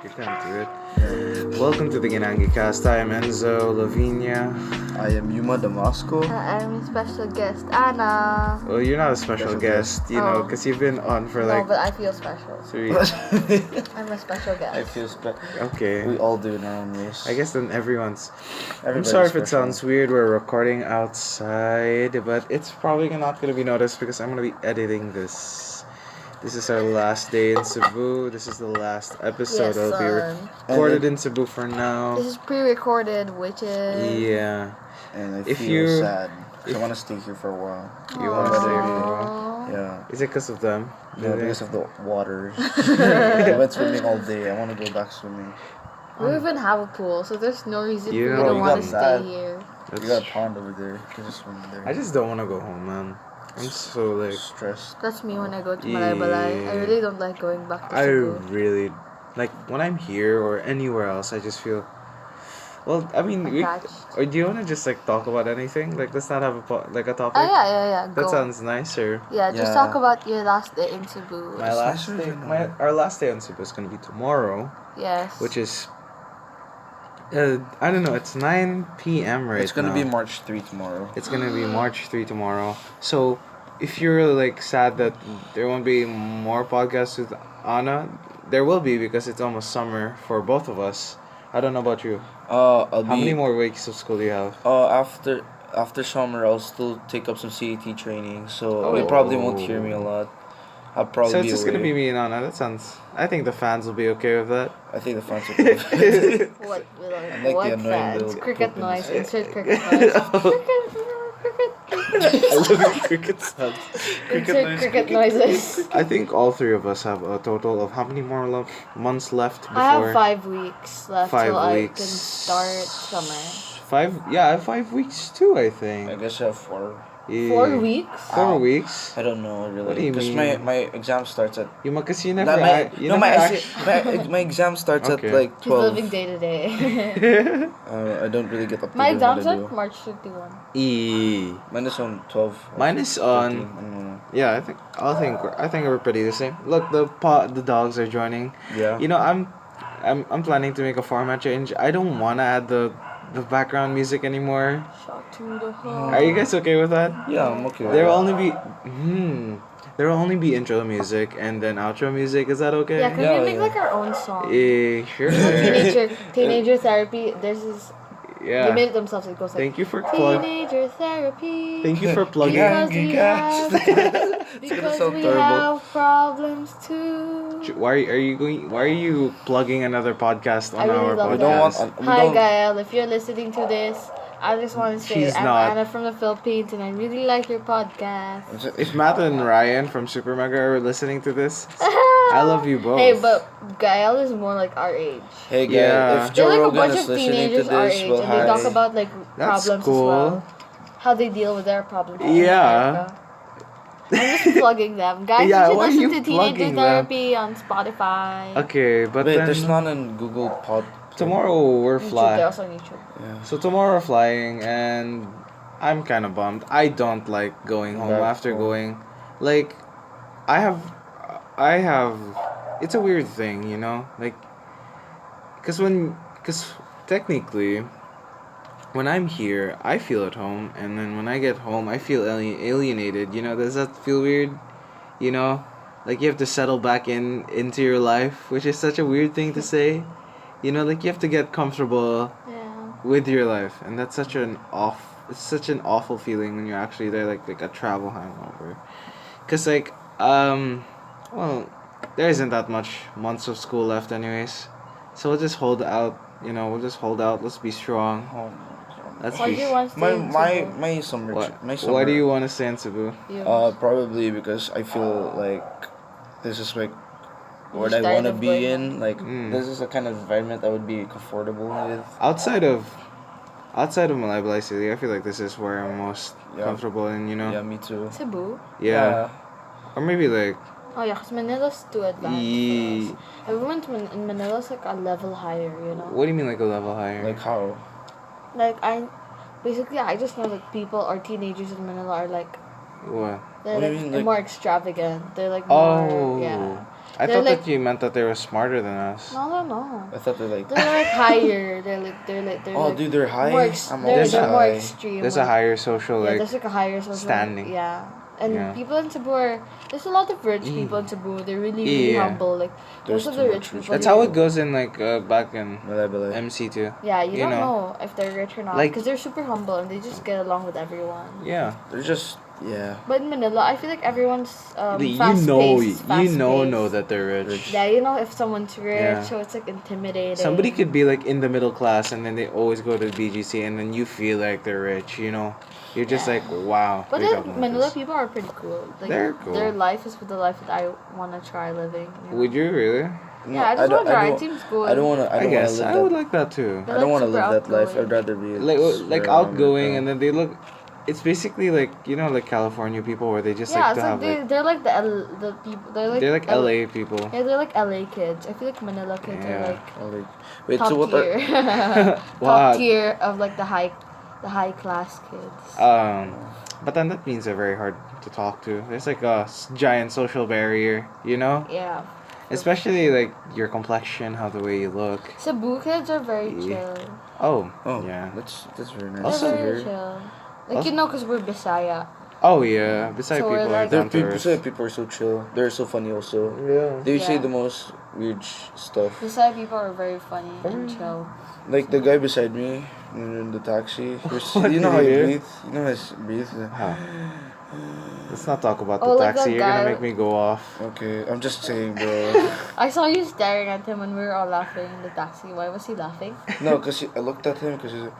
You can't do it. Welcome to the Ginangicast. I am Enzo, Lavinia. I am Euma Damasco. I'm a special guest, Anna. Well, you're not a special guest, because you've been on for No, but I feel special. 3. I'm a special guest. I feel special. Okay. We all do in our own ways. I guess then everyone's. I'm Everybody's sorry if it special. sounds weird. We're recording outside, but it's probably not going to be noticed because I'm going to be editing this. This is our last day in Cebu. This is the last episode. Yes, It'll be son. recorded in Cebu for now. This is pre-recorded, which is... Yeah. And I If feel you- sad. 'Cause I want to stay here for a while. You want to stay for a while? Aww. Yeah. Is it because of them? No, because of the water. I went swimming all day. I want to go back swimming. We even have a pool, so there's no reason You for know, you to you want got to stay that. here. You got a pond over there. You can just swim there. I just don't want to go home, man. I'm so stressed. That's me when I go to Malaybalay. I really don't like going back to I Cebu. really when I'm here or anywhere else. I just feel. Well, I mean, Attached. or do you want to just talk about anything? Let's not have a a topic. Oh, yeah, go. That sounds nicer. Yeah, just Yeah. talk about your last day in Cebu. My last nicer day, than- our last day on Cebu is gonna be tomorrow, Yes. which is. I don't know. It's 9 p.m. right It's gonna now. be March 3 tomorrow. It's gonna be March 3 tomorrow. So, if you're sad that there won't be more podcasts with Anna, there will be because it's almost summer for both of us. I don't know about you. I'll How be. many more weeks of school do you have? After summer, I'll still take up some CAT training, so you Oh. probably won't hear me a lot. I'll probably So it's be just away. gonna be me and Anna. That sounds. I think the fans will be okay with that. I think the fans will be. What? like What the annoying fans? little Cricket poop noise. inside. Insert cricket noise. I love the cricket sounds. Insert cricket noises. I think all three of us have a total of how many more months left before? I have 5 weeks left 5 till weeks. I can start summer. 5. Yeah, I have 5 weeks too. I think. I guess I have 4. Yeah. 4 weeks? 4 weeks. I don't know really. What do you Because mean? my exam starts at. Because you Not never. my exam starts Okay. at like He's living 12. day to day. I don't really get up to My do what exam's I on do. March 31. Mine is on 12. Mine is 14, on. I don't know. Yeah, I think we're pretty the same. Look, the dogs are joining. Yeah. I'm planning to make a format change. I don't wanna add the background music anymore. Shot to the heart. Are you guys okay with that? Yeah, I'm okay. with There will that. only be there will only be intro music and then outro music. Is that okay? Yeah, can Yeah, we make yeah. our own song? Sure. Teenager therapy. There's this. They Yeah. made it themselves. It goes like Thank you for plug. teenager therapy. Thank you for plugging. Because we have, It's because sound we terrible. have problems too. Why are you plugging another podcast on I really our love We podcast? don't want. that. We Hi don't, Gael, if you're listening to this, I just want to say She's I'm not. Anna from the Philippines and I really like your podcast. If Matt and Ryan from Super Mega are listening to this, I love you both. Hey, but Gael is more like our age. Hey guys, Yeah. if They're Joe like a Rogan bunch is of listening to teenagers our this, age, well, and they talk hi. about like That's problems cool. as well. How they deal with their problems. in Yeah. America. I'm just plugging them, guys. Yeah, you why are should you listen to Teenager plugging them? Therapy on Spotify. Okay, but Wait, then there's none in Google Pod. tomorrow we're YouTube, they're flying. also on YouTube. Yeah. So tomorrow we're flying, and I'm kind of bummed. I don't like going home That's after cool. going. I have. It's a weird thing, because technically, when I'm here, I feel at home, and then when I get home, I feel alienated. Does that feel weird? Like you have to settle back into your life, which is such a weird thing to say. You have to get comfortable Yeah. with your life, and that's it's such an awful feeling when you're actually there, like a travel hangover. Cause well, there isn't that much months of school left, anyways. So we'll just hold out. We'll just hold out. Let's be strong. Oh, Let's Why be. do you want to stay my in my Cebu? my summer. What? My summer. Why do you want to stay in Cebu? You- Probably because I feel like this is like You're what just I tired want to of be going in. Like Mm. this is the kind of environment I would be comfortable with. Outside of Malaybalay City, I feel like this is where I'm most Yeah. comfortable in. Yeah, me too. Cebu? Yeah. Or maybe like. Oh yeah, because Manila's too advanced Ye- for us. Everyone in Manila's like a level higher, you know? What do you mean like a level higher? Like how? Like I just know like people or teenagers in Manila are like what? they're What do like, you mean, like- more extravagant. They're like more Oh. yeah. I They're thought like- that you meant that they were smarter than us. No. I thought they're like. They're like higher. They're Oh, like dude, they're high. more I'm they're always There's they're a- more high. extreme. There's a higher social Yeah, there's like a higher social standing. Yeah. And Yeah. people in Cebu there's a lot of rich people in Cebu. They're really Yeah. humble. Like There's most of too the much rich rich people. That's here- how it goes in like back in Malay. MC too. Yeah, you you don't know. know if they're rich or not Like- because they're super humble and they just get along with everyone. Yeah. They're just yeah. But in Manila, I feel like everyone's you fast know paced. know that they're rich. Yeah, you know if someone's rich, Yeah. so it's like intimidating. Somebody could be like in the middle class and then they always go to BGC and then you feel like they're rich, you know? You're just Yeah. like, wow. But they then got like Manila this. people are pretty cool. Like, They're cool. Their life is the life that I want to try living. You know? Would you really? No, Yeah, I just want to try. don't- It seems cool. I don't wanna. I I don't wanna guess. live I that. would like that too. They're I don't like want to super live that life. outgoing. I'd rather be Like around outgoing America. and then they look it's basically like, you know, like California people where they just Yeah, like it's to have like they're like the people. they're like LA people. Yeah, they're like LA kids. I feel like Manila kids Yeah. are like Oh, like, wait, top so what tier. What? Top tier of like the high class kids. But then that means they're very hard to talk to. There's like a giant social barrier, you know? Yeah. Especially like your complexion, how the way you look. Cebu kids are very Yeah. chill. Oh, Oh, yeah. That's very nice They're Also- to very hear. chill. Like Also- you know, cause we're Bisaya. Oh yeah. Besides So we're people are like- There down to people, earth. some people are so chill. They're so funny also. Yeah. They say Yeah. the most weird stuff. Bisaya people are very funny and chill. Like the guy beside me in the taxi. What You know did how he he do? breathes? You know how he breathes? Huh. Let's not talk about Oh, the like taxi. that You're gonna guy- make me go off. Okay, I'm just saying, bro. I saw you staring at him when we were all laughing in the taxi. Why was he laughing? No, because I looked at him because he's like,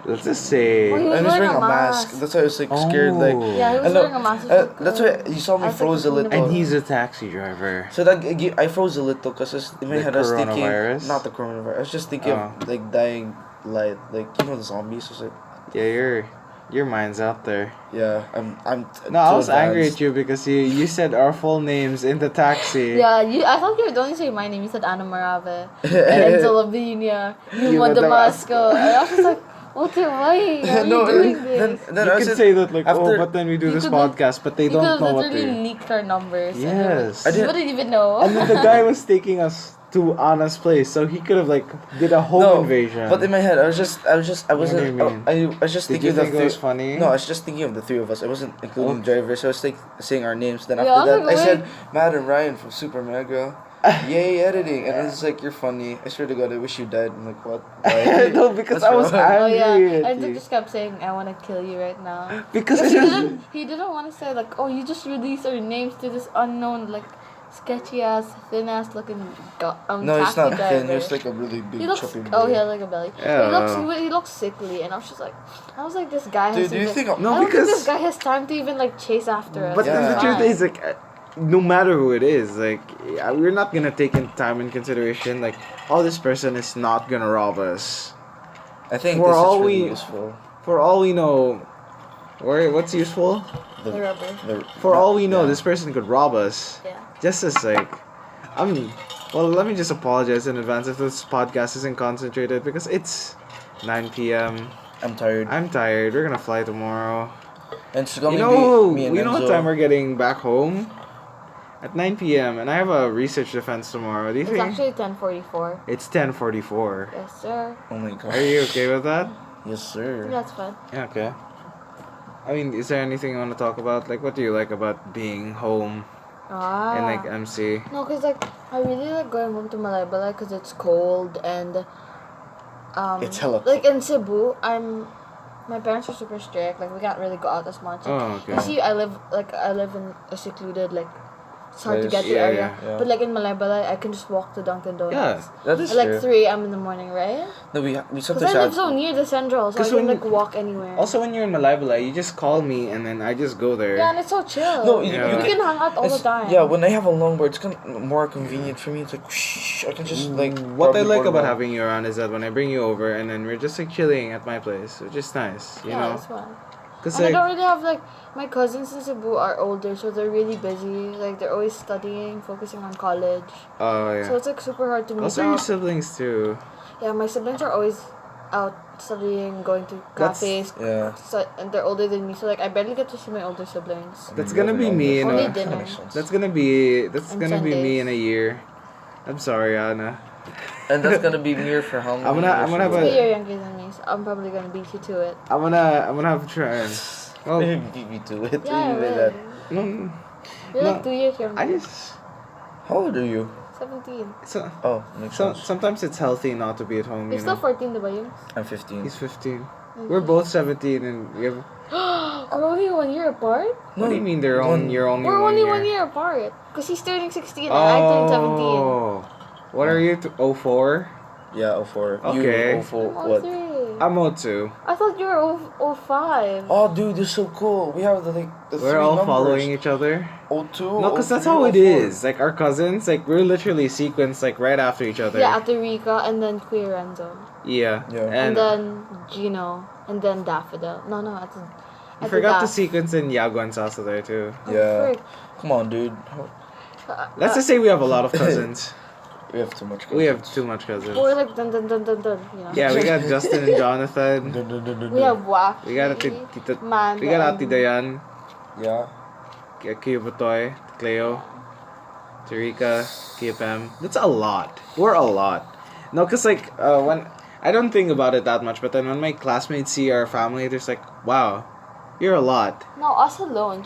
Let's just say. Oh, he was and he's wearing wearing a a mask. mask. That's why I was like scared. Like, Oh. Yeah, he was I know- wearing a mask. that's why you saw me I was like, froze a looking little. And he's a taxi driver. So that I froze a little because in my The head I was thinking coronavirus? not the coronavirus. I was just thinking Oh. of like dying light, like you know the zombies. I was like, Yeah, your mind's out there. yeah, I'm. No, I too was angry advanced. at you because you said our full names in the taxi. Yeah, I thought you were don't say my name. You said Ana Marave, Enzo Lavinia, Euma Euma Damasco. And I was just like, why are No, you doing then, this? then You I was could just- say that like, after- but then we do You this could- podcast, but they You don't could know what literally to. leaked our numbers. Yes. I And didn't- we didn't even know. And then the guy was taking us to Anna's place, so he could have like did a home invasion. But in my head, I wasn't. do you mean? I was just Did thinking you of the think it was funny? No, I was just thinking of the three of us. I wasn't including Oh. the driver, so I was like saying our names. Then Yeah, after I that, was I like, said Matt and Ryan from Super Mega. Yay editing, and it's like you're funny. I swear to God, I wish you died. I'm like, what? Why? No, because What's I was wrong? Oh angry yeah, at Enzo you. just kept saying, "I want to kill you right now." Because Because it he didn't want to say like, "Oh, you just released our names to this unknown like sketchy ass, thin ass looking No, he's taxi not driver." thin. He's like a really big, He looks. chubby Oh, boy. he has like a belly. Yeah. He looks sickly, and I was just like, this guy has. Dude, do you even- think? No, I don't think because- this guy has time to even like chase after us. But Yeah. then the truth Fine. is, like, no matter who it is, like, we're not gonna take in time in consideration. Like, oh, this person is not gonna rob us. I think For this all is really we- useful. For all we know, what's useful? The rubber. For all we know, yeah. this person could rob us. Yeah. Just as like, well, let me just apologize in advance if this podcast isn't concentrated because it's 9 p.m. I'm tired. I'm tired. We're gonna fly tomorrow. And it's gonna You know, be me and you know what Enzo. time we're getting back home? At 9 p.m. and I have a research defense tomorrow. Do you It's think? actually 10:44. It's 10:44. Yes, sir. Oh my God. Are you okay with that? Yes, sir. That's fun. Yeah, okay. I mean, is there anything you want to talk about? Like, what do you like about being home Ah. and like MC? No, cause like I really like going home to Malaybalay cause it's cold and It's hella like in Cebu my parents are super strict, like we can't really go out as much. Oh, okay. You see, I live in a secluded like it's hard to Place. get to Yeah, area. yeah. But like in Malaybalay, I can just walk to Dunkin' Donuts. Yeah, That is At like true. 3 a.m. in the morning, right? No, we Because sometimes I live have. so near the central, so I 'Cause can when- like walk anywhere. Also, when you're in Malaybalay, you just call me and then I just go there. yeah, and it's so chill. No, you you can hang out all the It's- time. Yeah, when I have a longboard, it's more convenient for me. It's like, whoosh, I can just like. What I probably like board about around. having you around is that when I bring you over and then we're just like chilling at my place, which is nice, you yeah, know? that's fun. Cause And I like, don't really have like my cousins in Cebu are older, so they're really busy. Like they're always studying, focusing on college. oh So yeah. it's like super hard to meet Also your up. siblings too. Yeah, my siblings are always out studying, going to That's- cafes. Yeah. So, and they're older than me, so like I barely get to see my older siblings. That's gonna be me in Only a. dinner. That's gonna be And me Sundays. in a year. I'm sorry, Anna. And that's gonna be near for how many I'm gonna have So a- you're younger than me, so I'm probably gonna beat you to it. I'm gonna have a try. Well, beat me to it. Yeah, I Even will. that. no, You're No, like 2 years younger. I just How old are you? 17. so, Oh, makes sense. sometimes it's healthy not to be at home. You're You still know, 14, diba yun? I'm 15. he's 15. We're both 17, and we have. We're only 1 year apart? What do you mean they're on? You're only We're one only year. 1 year apart. Because he's turning 16 and I turned 17. Oh, what are you? 04? Yeah, 04. Okay. You 04. I'm What? 03. I'm 02. I thought you were 05. Oh, dude, you're so cool. We have the We're three all numbers. following each other. 02. No, because that's 03, how it 04. is. Like our cousins, like we're literally sequenced like right after each other. Yeah, after Rika and then Queer Enzo. Yeah. Yeah. And then Gino. And then Daffodil. No, at the, you at forgot to Daff. sequence in Yago and Sasa there too. Oh, Yeah. frick. Come on, dude. Let's just say we have a lot of cousins. We have too much. We have too much cousins. We're like dun dun dun dun dun, you know. Yeah, we got Justin and Jonathan. We have Wacky. We got Tita. Manda, We got and- Ate Dayan, Yeah. Kia Batoy, Cleo, Tarika, Kia Pam. That's a lot. We're a lot. No, cause like when I don't think about it that much, but then when my classmates see our family, they're just like, "Wow, you're a lot." No, us alone.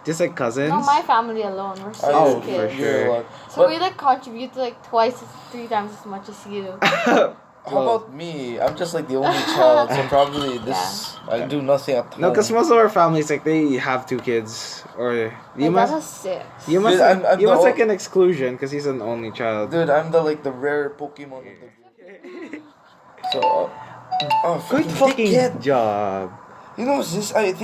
Just like cousins. No, my family alone. We're 6 Oh, for kids. sure. You're a lot. So But we like contribute to like twice, 3 times as much as you. how about me? I'm just like the only child, so probably this. I do nothing at home. No, because most of our families like they have 2 kids, or you My dad must has 6. you must Dude, I'm you the must ol- like an exclusion because he's an only child. Dude, I'm the rare Pokemon of the group. So, oh, Good fucking dickhead. job. You know what's this? I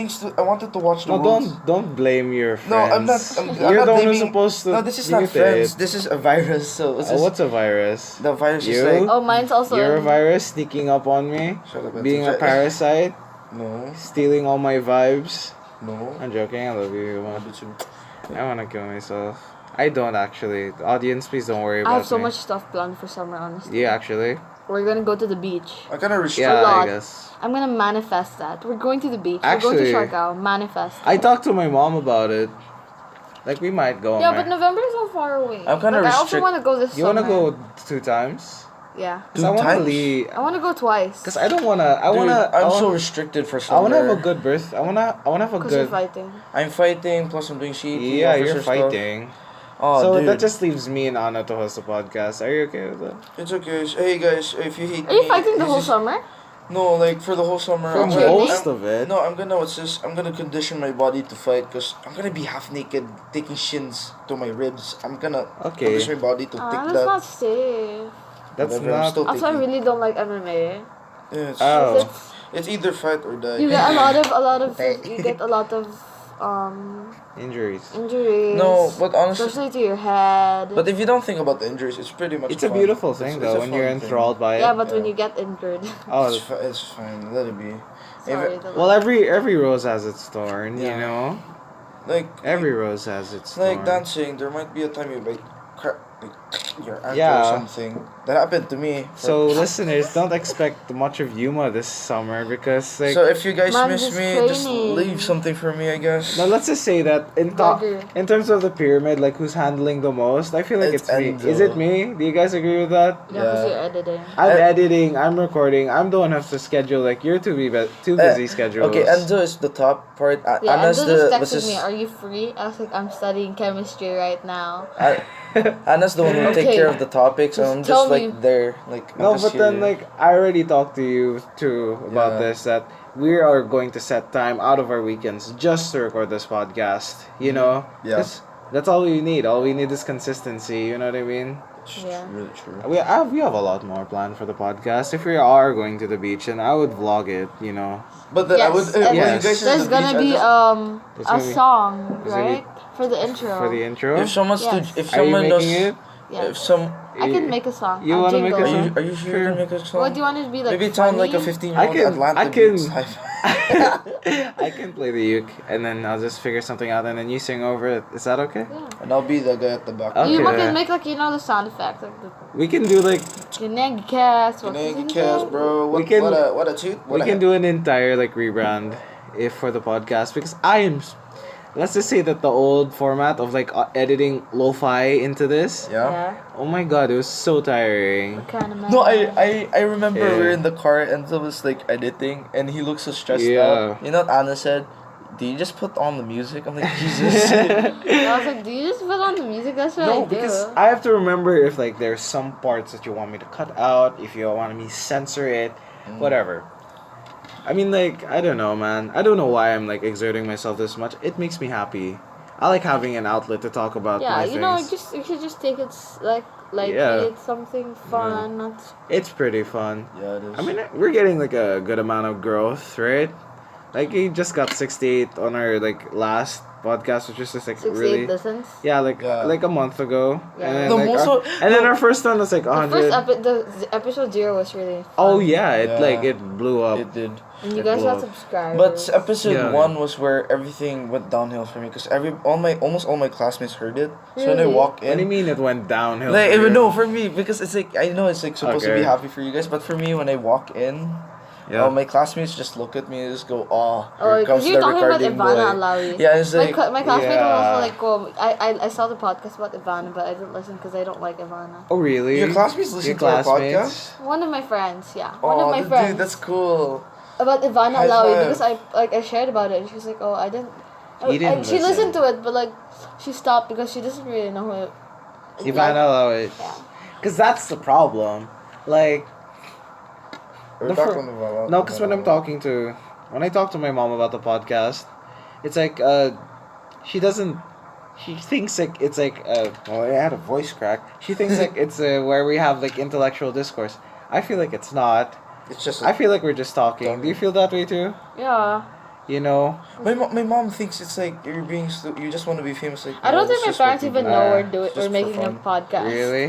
wanted to watch the No, World's- don't blame your No, friends. I'm not. I'm You're not the one blaming. who's supposed to. No, this is not mute friends. it. This is a virus. So it's just, What's a virus? the virus is You? like. Oh, mine's also. You're a virus sneaking up on me, Shut up, being a Anton. parasite, No, stealing all my vibes. no. I'm joking. I love you. I Yuma. bet you- I wanna kill myself. I don't actually. The audience, please don't worry about I have so me. much stuff planned for summer, honestly. Yeah, actually. We're gonna go to the beach. I kind of restrict. Yeah, I lot. guess. I'm gonna manifest that. We're going to the beach. Actually, We're going to Siargao. Manifest. I talked to my mom about it. Like we might go. Yeah, man. but November is so far away. I'm kinda like, I also restrict- want to go this You summer. wanna go 2 times? Yeah. Cause I wanna times? leave. I want to go twice. Cause I don't wanna. I Dude, wanna. I'm I so wanna, restricted for I summer. wanna have a good birth. I wanna have a Because you're good. fighting. I'm fighting, plus I'm doing CET. Yeah, officer you're stuff. fighting. Oh, So dude. that just leaves me and Anna to host the podcast. Are you okay with that? It's okay. Hey guys, if you hate Are you me, fighting the this whole is- summer? No, like for the whole summer. For I'm most I'm- of it. No, I'm gonna what's this? I'm gonna condition my body to fight because I'm gonna be half naked, taking shins to my ribs. I'm gonna Okay. condition my body to take That's that. not safe. That's Whatever, I'm not. still Also, I taking. really don't like MMA. Yeah, it's, Oh. it's either fight or die. You get a lot of you get a lot of Injuries. injuries. No, but honestly, especially to your head. but if you don't think about the injuries, it's pretty much. It's a fun. beautiful thing It's though a when fun you're thing. enthralled by it. yeah, but when Yeah. you get injured, Oh, It's fine. Let it be. sorry. If well, every rose has its thorn. You Yeah. know, like every rose has its it's like thorn. dancing. There might be a time you like crack like your ankle Yeah. or something. That happened to me. So listeners, don't expect much of Yuma this summer because like. So if you guys Man, miss just me, just training. leave something for me, I guess. Now let's just say that Burger. in terms of the pyramid, like who's handling the most, I feel like It's it's me. Enzo. Is it me? Do you guys agree with that? Yeah, because Yeah. you're editing. I'm Uh, editing, I'm recording, I'm the one who has to schedule. Like you're too busy schedules. Okay, Enzo is the top part. Yeah, Anna's Enzo the just what's texted me, this? "Are you free?" I was like, "I'm studying chemistry right now." Anna's the one who take Okay. care of the topics. Just I'm tell just like me. there, like. I'm No, just but then here. like I already talked to you too about Yeah. this that we are going to set time out of our weekends just to record this podcast. You know, Yeah. 'Cause that's all we need. All we need is consistency. You know what I mean? It's Yeah. really true. We have a lot more planned for the podcast. If we are going to the beach, and I would vlog it. You know. But then I Yes, would. and When you Yes. guys are There's at the gonna beach, be There's a gonna be- song, there's gonna be- right, for the intro. For the intro. If someone's Yes. if Are you someone knows, making it? Yeah. If some, I can make a song. You a wanna make a jingle. song? are you sure you can make a song? What do you want it to be like? Maybe it sound like a funny? 15-year-old I Atlanta can- Beats type. I can play the uke, and then I'll just figure something out, and then you sing over it. Is that okay? Yeah. And I'll be the guy at the back. Okay. You Yeah. can make like the sound effects like the We can do like Ginangicast. Ginangicast, bro. We can- What a toot. What we a can head. do an entire like rebrand if for the podcast because I am. Let's just say that the old format of like editing lo-fi into this. Yeah. Yeah. Oh my god, it was so tiring. Kind of. No, I remember Yeah. we were in the car and Enzo was like editing and he looked so stressed Yeah. out. You know what Anna said? Do you just put on the music? I'm like, Jesus. I was like, do you just put on the music? That's what I No, do. because I have to remember if like there's some parts that you want me to cut out, if you want me to censor it, whatever. I mean, like, I don't know, man. I don't know why I'm like exerting myself this much. It makes me happy. I like having an outlet to talk about yeah, my you know, things. you should just take it like Yeah. it's something fun. Not It's pretty fun. Yeah, it is. I mean, we're getting like a good amount of growth, right? Like, we just got 68 on our like last podcast, which is just like 68 really. listens. Yeah, like Yeah. like a month ago. Yeah. And then, No, like, most our, of- and then no. our first one was like The 100. episode 0 was really fun. Oh yeah, it Yeah. like it blew up. It did. And you it guys blew got up. subscribers. But episode Yeah. 1 was where everything went downhill for me because almost all my classmates heard it. So when I Really? walk What do you in, mean it went downhill? like for you? even no for me because it's like I know it's like supposed to be Okay. happy for you guys, but for me when I walk in, Yeah. my classmates just look at me and just go, "Oh, Oh, here comes because you're the talking about recording Ivana boy." Alawi. Yeah, it's like My classmate was yeah. also like, oh, I saw the podcast about Ivana, but I didn't listen because I don't like Ivana. Oh really? your classmates listen Your to our classmates? podcast. One of my friends, yeah. One Oh, of my friends. dude, that's cool. About Ivana High Alawi five. because I shared about it and she was like, oh, I didn't. You didn't and she listen. listened to it, but like she stopped because she doesn't really know who. Ivana Lowit. Yeah. Because that's the problem. Like, We're The fir- talking about no, because when I talk to my mom about the podcast, it's like, she doesn't, she thinks like it's like, well, I had a voice crack. She thinks like it's where we have like intellectual discourse. I feel like it's not. It's just I feel like we're just talking. Do you feel that way too? Yeah. You know? my mom thinks it's like you're being you just want to be famous. Like I don't no, think it's my just what parents we even do. know Ah, we're just for making a fun. podcast. Really?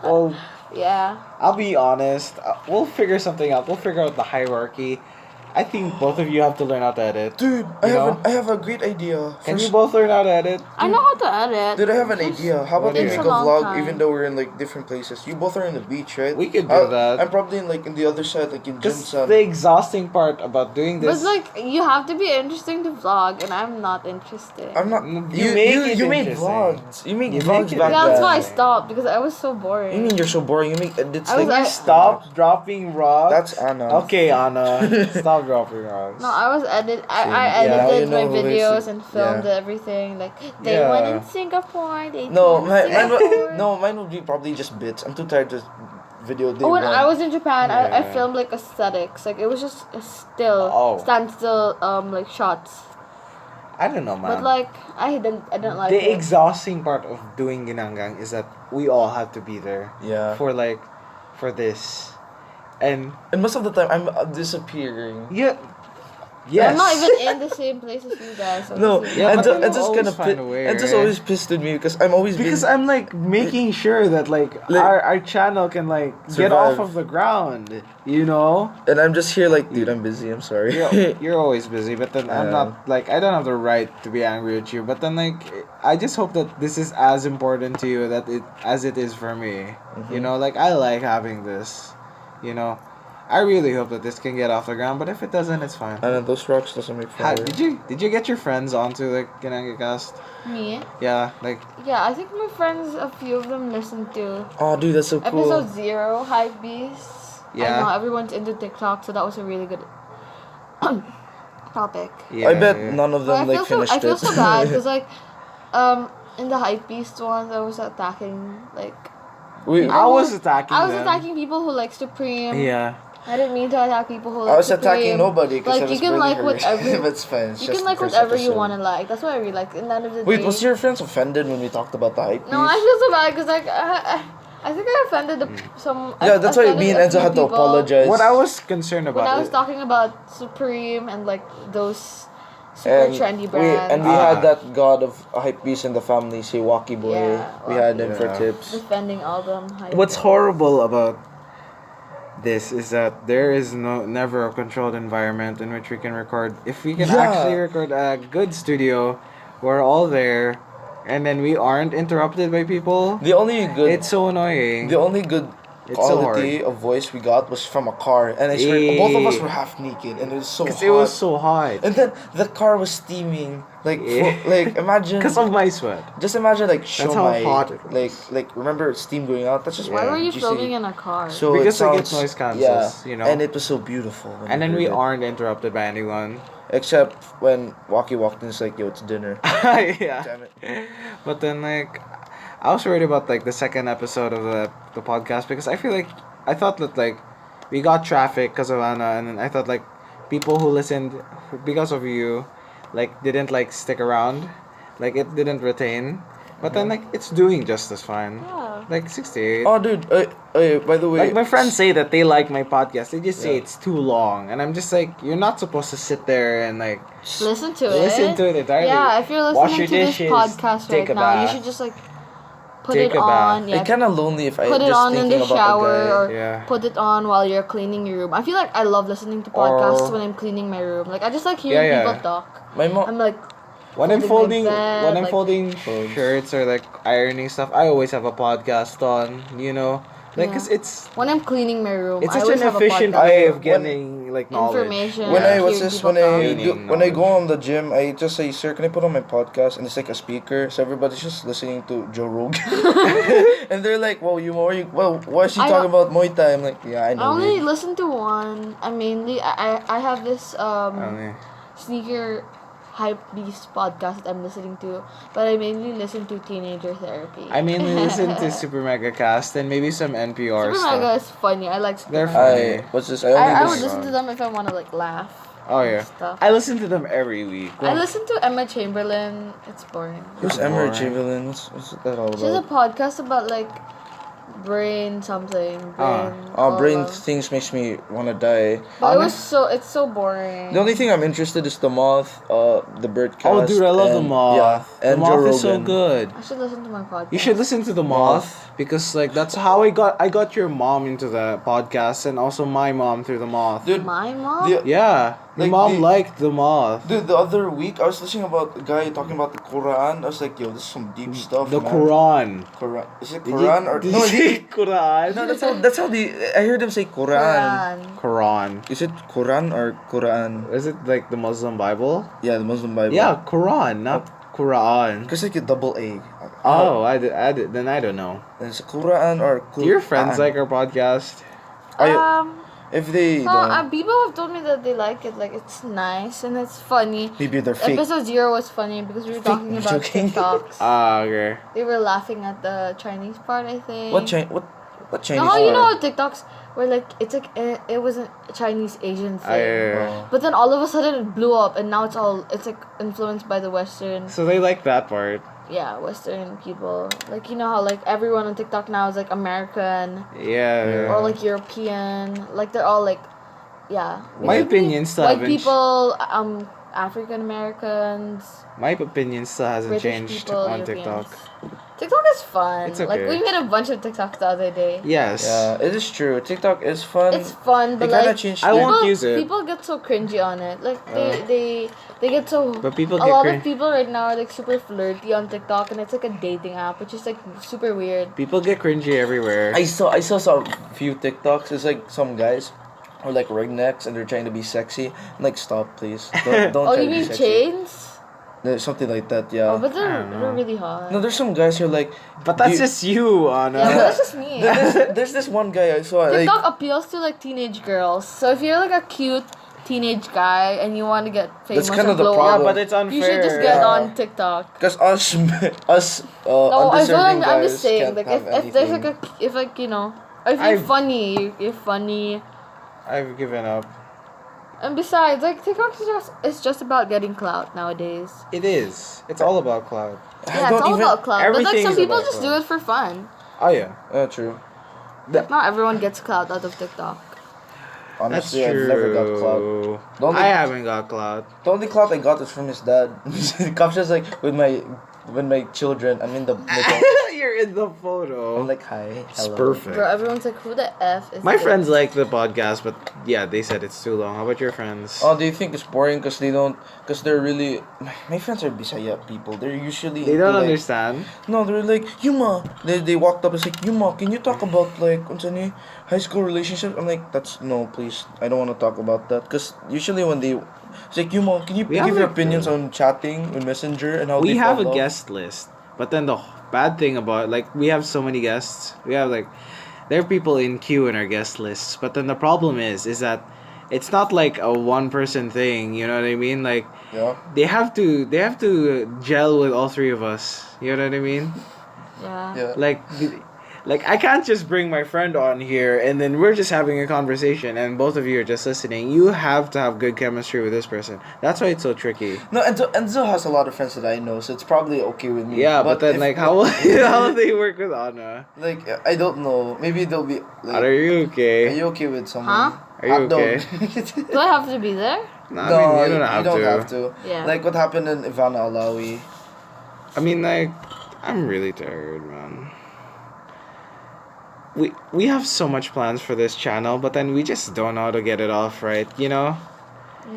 Well, Yeah. I'll be honest. We'll figure something out. We'll figure out the hierarchy. I think both of you have to learn how to edit. Dude, You I have a great idea. Can For you both learn how to edit? I know how to edit. Dude, I have an idea. How about What we is make it? a It's a long vlog time. even though we're in like different places? You both are in the beach, right? We could do that. I'm probably in like in the other side, like in Because Jinsan. the exhausting part about doing But this. like you have to be interesting to vlog, and I'm not interested. I'm not. You make it you made interesting. vlogs. You made You vlogs make it back Yeah, then. that's why I interesting. stopped because I was so boring. You mean you're so boring? You make edits. I was like, like- Stop dropping rocks. That's Anna. Okay, Anna. Stop dropping rocks. No, I was I Yeah, edited you know my who is videos it. and filmed Yeah. everything. Like they Yeah. went in Singapore. They No, went in mine Singapore. would, no, mine would be probably just bits. I'm too tired to video. Day Oh, when one. I was in Japan, I Yeah. filmed like aesthetics. Like it was just a still, Oh. standstill, like shots. I don't know, man. But like I didn't like the it. exhausting part of doing Ginanggang is that we all have to be there Yeah. for this, and And most of the time, I'm disappearing. yeah, yes. I'm not even in the same place as you guys. No, honestly. Yeah, and but just, you'll and just always kind of find a way, and just right? always pissed at me because I'm always because being, I'm like making sure that like our channel can like get Survive. off of the ground, you know. and I'm just here like, dude, I'm busy. I'm sorry. You're always busy, but then I'm Yeah. not like I don't have the right to be angry at you. But then like I just hope that this is as important to you as it is for me. You know, like I like having this. You know, I really hope that this can get off the ground. But if it doesn't, it's fine. And those rocks doesn't make How, fire. did you get your friends onto the Ginangicast? Me? Yeah, like Yeah, I think my friends, a few of them listened to Oh, dude, that's so cool. episode 0, Hype Beast. Yeah. I know everyone's into TikTok, so that was a really good topic. yeah, I bet yeah. none of But them like finished I feel it. so bad because like, in the Hype Beast ones, I was attacking like. I was attacking. I was them. attacking people who like Supreme. Yeah. I didn't mean to attack people who like I was Supreme. attacking nobody because Like, I was you can bullying like her. whatever- But it's fine. It's You just can the like first whatever you episode. want to like. That's what I really like. In the end of the Wait, day. was your friends offended when we talked about the hype? No, I feel so bad because like I think I offended some. Yeah, that's why offended me and a Enzo few had to people apologize. What I was concerned when I about was talking about Supreme and like those super trendy brands. We had that god of a hype beast in the family, say Waki Boy. Yeah, We had him for Yeah. tips. defending all them. Hype What's brands. horrible about this is that there is never a controlled environment in which we can record. If we can Yeah. actually record a good studio, we're all there, and then we aren't interrupted by people. The only good It's so annoying. the only good It's so quality of voice we got was from a car, and I swear both of us were half naked, and it was so hot. Because it was so hot. And then the car was steaming, like Yeah. like imagine. Because of my sweat. Just imagine like That's how my hot it was. like remember steam going out. That's just Why Yeah. were you see? filming in a car? So Because it like, it sounds, noise cancels, you know. and it was so beautiful. when And then we we heard it. aren't interrupted by anyone. Except when Waki walked in, it's like, yo, it's dinner. Yeah. Damn it. But then like, I was worried about like the second episode of the podcast because I thought that like, we got traffic because of Anna, and then I thought like, people who listened because of you, like didn't like stick around, like it didn't retain. But then like it's doing just as fine. Yeah. Like 68. Oh, dude. By the way, Like my friends say that they like my podcast. They just say Yeah. it's too long, and I'm just like, you're not supposed to sit there and like Listen to it. listen to it entirely. Yeah, if you're Wash listening to your this dishes, podcast take right a now, you bath. should just like put Take it a on. bath. Yeah, it's kind of lonely if I put it just on in thinking the about shower the guy. or Yeah. put it on while you're cleaning your room. I feel like I love listening to podcasts Or- when I'm cleaning my room. Like I just like hearing Yeah, yeah. people talk. My mom. I'm like, When I'm folding folding, my bed, when I'm like- folding shirts or like ironing stuff, I always have a podcast on. You know, like Yeah. 'cause it's when I'm cleaning my room, it's I such always an have efficient a podcast. way of getting like knowledge. Information. When Yeah. I what's Hearing this people when I talk. do, Gaining when I go knowledge. on the gym, I just say, sir, can I put on my podcast? And it's like a speaker, so everybody's just listening to Joe Rogan, and they're like, "Well, why is she I talking don't- about Muay Thai?" I'm like, "Yeah, I I know." only dude." listen to one. I have this Only. sneaker hype beast podcast that I'm listening to, but I mainly listen to Teenager Therapy. I mainly listen to Super Mega Cast and maybe some NPR Super stuff. Mega is funny. I like Super They're Mega. funny. What's this? I only I would listen. listen to them if I want to like laugh. Oh and yeah, Stuff. I listen to them every week. I listen to Emma Chamberlain. It's boring. Who's It's Emma boring. Chamberlain? What's that all She has a about? podcast about like brain something. Brain things makes me wanna die. But it's so boring. The only thing I'm interested is the moth, the bird cast. Oh dude, I love the and- moth. Yeah, The and Joe moth is so Rogan. good. I should listen to my podcast. You should listen to the moth because like that's how I got your mom into the podcast and also my mom through the moth. Dude, My mom. the- Yeah, your Like, mom the- liked the moth. Dude, the other week I was listening about a guy talking about the Quran. I was like, yo, this is some deep stuff. The man. Quran. Quran. Is it Did Quran you, or did no? you say Quran? No, that's how the I heard them say Quran. Quran. Is it Quran or Quran? Is it like the Muslim Bible? Yeah, the Muslim Bible. Yeah, Quran, not Quran. Cause like a double A. Oh, then I don't know. It's Quran or Quran. Do your friends like our podcast? If they No, don't, people have told me that they like it. Like it's nice and it's funny. maybe they're fake. Episode 0 was funny because we were talking I'm about joking. TikToks. Ah, okay. They were laughing at the Chinese part, I think. What Chinese? No, you are? know TikToks where like it's like it was a Chinese Asian thing. Yeah. But then all of a sudden it blew up and now it's like influenced by the Western. So they like that part. Yeah, Western people. Like you know how like everyone on TikTok now is like American Yeah. or like European. Like they're all like, yeah. My basically, opinion still white haven't people, African Americans, My opinion still hasn't British changed people, on Europeans. TikTok. TikTok is fun. It's Like okay. we made a bunch of TikToks the other day. Yes. Yeah, it is true. TikTok is fun. It's fun, but They kind like of changed. I their- won't people, use it. people get so cringy on it. Like they get so. But people a get lot cringe. of people right now are like super flirty on TikTok, and it's like a dating app, which is like super weird. People get cringy everywhere. I saw some few TikToks. It's like some guys are like rednecks and they're trying to be sexy. I'm like, stop, please. Don't Oh, try you to be mean sexy. There's There's something like that, yeah. Oh, but I don't know. they're really hot. No, there's some guys who are like. But that's you- just you, Anna. Yeah, but that's just me. There's this one guy I saw. Like, TikTok appeals to like teenage girls. So if you're like a cute teenage guy and you want to get famous kind and of the blow problem. up, But it's unfair. you should just get Yeah. on TikTok. Cause us No, undeserving I'm guys just saying, can't like have if there's anything. like if like you know, if you're I've- funny, you're funny. I've given up. And besides, like TikTok is just about getting clout nowadays. It is. It's all about cloud. Yeah, it's all about clout. But like everything some is people about just do clout. it for fun. Oh yeah. True. Not everyone gets clout out of TikTok. honestly, That's I've never got clout. true. The only- I haven't got clout. The only clout I got is from his dad. Captures like with my children. I'm in the middle. You're in the photo. I'm like, hi, It's hello. perfect. Bro, everyone's like, who the F is My this? friends like the podcast, but yeah, they said it's too long. How about your friends? Oh, do you think it's boring because they're really, my friends are Bisaya people. They're usually They don't into, like, understand. No, they're like, Yuma. They walked up and said, Yuma, can you talk about like high school relationship? I'm like, no, please. I don't want to talk about that. Because usually when it's like, Yuma, can you We give have your like opinions the- on chatting on Messenger and how We they have fall a off? guest list, but then the bad thing about we have so many guests. We have there are people in queue in our guest lists, but then the problem is that it's not like a one person thing. You know what I mean? Like Yeah. they have to gel with all three of us. You know what I mean? Yeah. Yeah. Like I can't just bring my friend on here and then we're just having a conversation and both of you are just listening. You have to have good chemistry with this person. That's why it's so tricky. No, Enzo has a lot of friends that I know, so it's probably okay with me. Yeah, but then if- like how how they work with Anna? Like, I don't know. Maybe they'll be like, Are you okay? are you okay with someone? Huh? Are you Hot dog. okay? Do I have to be there? No, No, I mean, you don't have to. Yeah. Like what happened in Ivana Alawi. I mean, like, I'm really tired, man. We have so much plans for this channel, but then we just don't know how to get it off right, you know?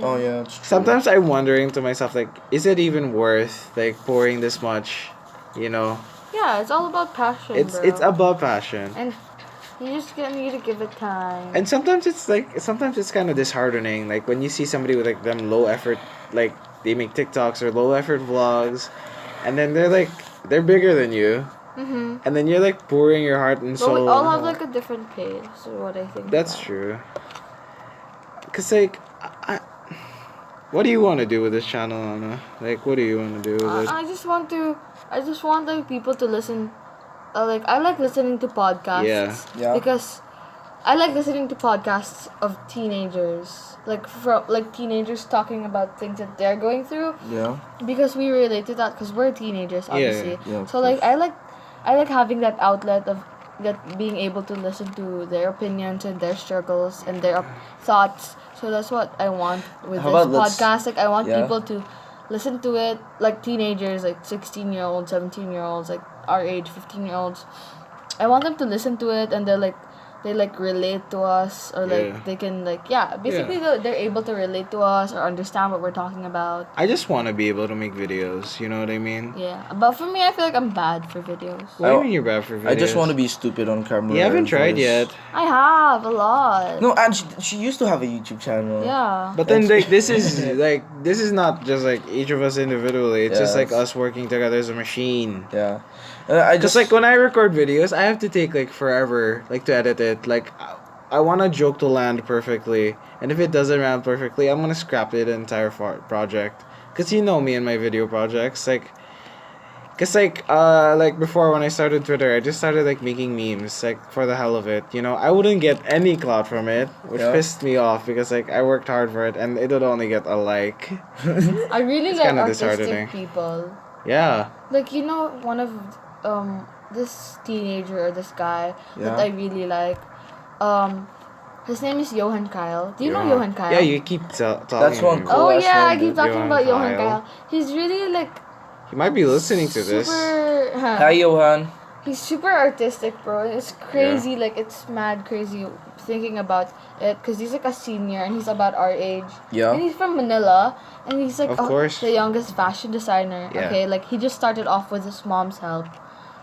Oh yeah, it's true. Sometimes I'm wondering to myself, like, is it even worth, like, pouring this much, you know? Yeah, it's all about passion, It's bro. above passion. And you just need to give it time. And sometimes it's kind of disheartening, like, when you see somebody with, like, them low effort, like, they make TikToks or low effort vlogs, and then they're bigger than you. Mm-hmm. And then you're like pouring your heart and But we soul. all have like a different pace, is what I think. That's about. true. Cause like, what do you want to do with this channel, Anna? Like, what do you want to do with it? I just want like people to listen. Like I like listening to podcasts. Yeah. Yeah. Because I like listening to podcasts of teenagers, like teenagers talking about things that they're going through. Yeah. Because we relate to that, because we're teenagers, obviously. Yeah, of So like I like having that outlet of that being able to listen to their opinions and their struggles and their thoughts. So that's what I want with How this about let's- podcast. Like I want yeah. people to listen to it, like teenagers, like 16-year-olds, 17-year-olds, like our age, 15-year-olds. I want them to listen to it and they relate to us, or like Yeah. they can basically they're able to relate to us or understand what we're talking about. I just want to be able to make videos. You know what I mean? Yeah, but for me, I feel like I'm bad for videos. What do you mean you're bad for videos? I just want to be stupid on camera. You haven't and tried voice. yet. I have a lot. No, and she used to have a YouTube channel. Yeah. But then like this is not just like each of us individually. It's Yeah, just like it's- us working together as a machine. Yeah. I Just just like when I record videos, I have to take like forever like to edit it. Like I want a joke to land perfectly, and if it doesn't land perfectly, I'm gonna scrap the entire project. Cause you know me and my video projects, like before when I started Twitter, I just started like making memes like for the hell of it. You know, I wouldn't get any clout from it, which Yeah. pissed me off because like I worked hard for it and it would only get a like. I really It's like kinda artistic disheartening. people. Yeah. Like, you know, one of this teenager or this guy that Yeah. I really like. His name is Johan Kyle. Do you know Johan Kyle? Yeah, you keep talking. That's one about cool Oh ass yeah, I friend, keep dude. talking Johan about Johan Kyle. Kyle. He's really like He might be listening to this. super. Hi, Johan. He's super artistic, bro. It's crazy. Like it's mad crazy thinking about it, because he's like a senior and he's about our age. Yeah. And he's from Manila, and he's like Of course. the youngest fashion designer. Yeah. Okay, like he just started off with his mom's help.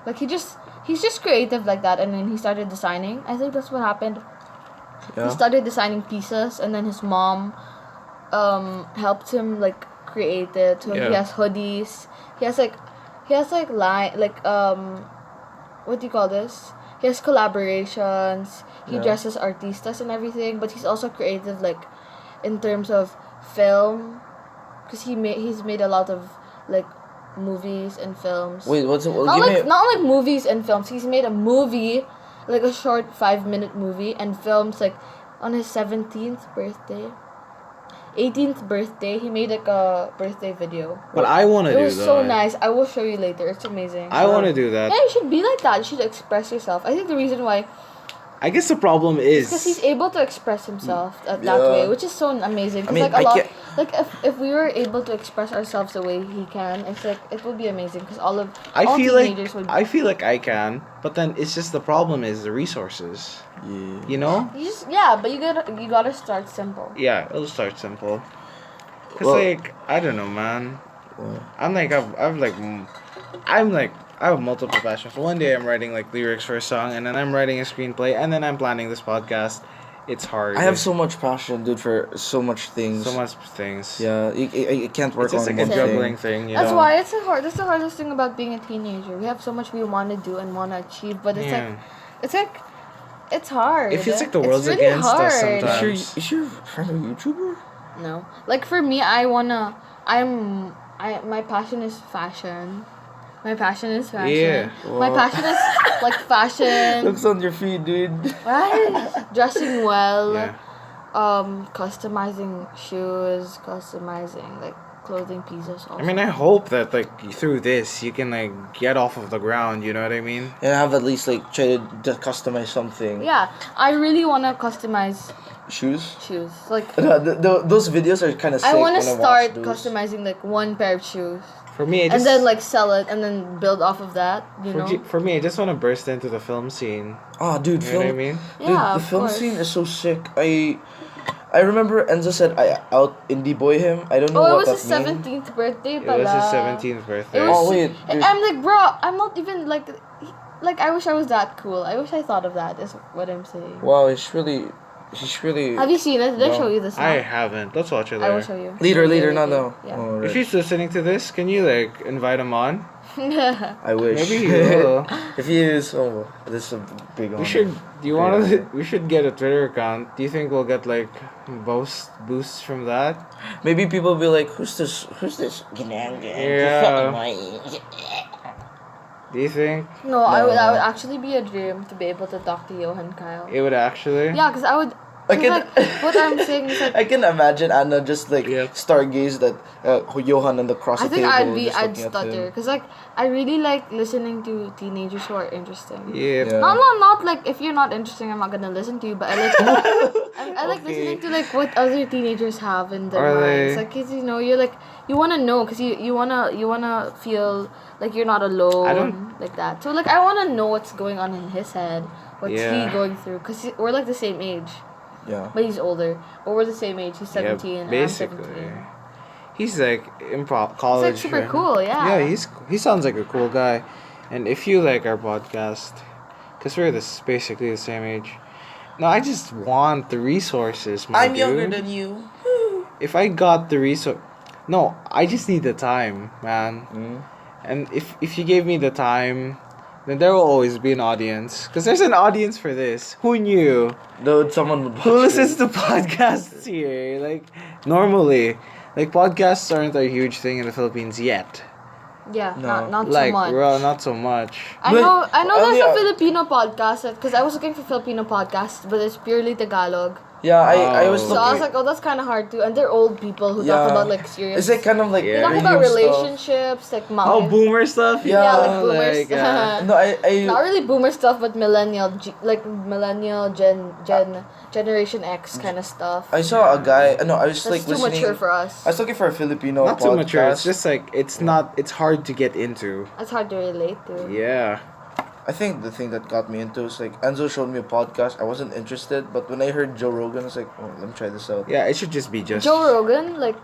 Like he's just creative like that, and then he started designing. I think that's what happened. Yeah. He started designing pieces, and then his mom helped him like create it. So Yeah. he has hoodies. He has what do you call this? He has collaborations. He Yeah. dresses artistas and everything, but he's also creative like in terms of film, because he's made a lot of like movies and films. Wait, what's it? Not Give me. not like movies and films. He's made a movie, like a short 5-minute movie, and films like on his 17th birthday, 18th birthday. He made like a birthday video. What I want to It do was though. so nice. I will show you later. It's amazing. I want to do that. Yeah, you should be like that. You should express yourself. I think the reason why I guess the problem Because is he's able to express himself that Yeah. way, which is so amazing. 'Cause, I mean, like a I lot, can't- like if we were able to express ourselves the way he can, it's like it would be amazing. Because all I feel like teenagers would. I feel like I can, but then it's just the problem is the resources. Yeah. You know? But you gotta start simple. Yeah, it'll start simple. Cause Well- like I don't know, man. Well, I'm like I have multiple passions. One day I'm writing like lyrics for a song, and then I'm writing a screenplay, and then I'm planning this podcast. It's hard. I have so much passion, dude, for so much things. so much things. Yeah, you can't work It's just on like a one juggling thing. thing. You That's know? why that's the hardest thing about being a teenager. We have so much we want to do and want to achieve, but it's it's hard. It feels like the It's world's really against us hard. sometimes. Is your friend a YouTuber? No, like for me, my passion is fashion. My passion is fashion. Yeah. My Wow. passion is like fashion, Looks on your feed, dude. right? Dressing well, Yeah. customizing shoes, customizing like clothing pieces. Also. I mean, I hope that like through this you can like get off of the ground. You know what I mean? And have at least like try to customize something. Yeah, I really wanna customize Shoes. shoes. Like Those videos are kind of sick. I wanna when watch start those. customizing like one pair of shoes, For me, I and just then like sell it, and then build off of that. You know. for me, I just want to burst into the film scene. Oh, dude, You know what I film. mean? Dude, Yeah, the of film course. scene is so sick. I remember Enzo said I out indie boy him. I don't know Oh, it what was his that means. 17th birthday, It was his pala. 17th birthday. It was, Oh, wait, dude. I'm like, bro, I'm not even like I wish I was that cool. I wish I thought of that. Is what I'm saying. Wow, he's really. Have you seen it? Did I No. show you this? I Now? haven't. Let's watch it I will later. show you. Later, no. Yeah. Oh, If right. he's listening to this, can you like invite him on? I wish. Maybe he will. If he is, oh, this is a big honor. We should. Do you want to? We should get a Twitter account. Do you think we'll get like boosts from that? Maybe people will be like, who's this? Who's this? Yeah. Do you think No, I would actually be a dream to be able to talk to Johan Kyle. it would actually? Yeah, because I would. I 'cause, can- like, what I'm saying is like I can imagine Anna just like Yep. stargaze that Johan on the cross I the think table. I'd just stutter looking at him. because like I really like listening to teenagers who are interesting. Yeah. Yeah. Not like if you're not interesting, I'm not gonna listen to you. But I like I like Okay. listening to like what other teenagers have in their Are minds. they- Like 'cause, you know, you're like you wanna know because you wanna feel like you're not alone. I don't- like that. So like I wanna know what's going on in his head. What's Yeah. he going through? Because we're like the same age, Yeah. but he's older. But we're the same age. He's 17 and I'm basically. 17. He's like improv He's college. like super right? cool. Yeah. Yeah, he sounds like a cool guy, and if you like our podcast, cause we're basically the same age. No, I just want the resources, my dude. you. If I got the resource, no, I just need the time, man. Mm. And if you gave me the time, then there will always be an audience. Cause there's an audience for this. Who knew? Though someone would watch Who listens it. to podcasts here? Like normally, like podcasts aren't a huge thing in the Philippines yet. Yeah. No. Not Like, so much. well, not so much. I But- know oh, there's yeah. a Filipino podcast because I was looking for Filipino podcasts, but it's purely Tagalog. Yeah, I was Oh. So looking. I was like, oh, that's kind of hard too. And they're old people who Yeah. talk about like serious. It's like kind of like they Yeah. talk about radio stuff. relationships, like Oh, boomer stuff. Yeah, like boomers. like, No, Not really boomer stuff, but millennial generation X kind of stuff. I saw a guy. No, I was That's like too listening. mature for us. I was looking for a Filipino not podcast. too mature. It's just like it's hard to get into. That's hard to relate to. Yeah. I think the thing that got me into is like Enzo showed me a podcast. I wasn't interested, but when I heard Joe Rogan, I was like, oh, let me try this out. Yeah, it should just be just Joe Rogan, like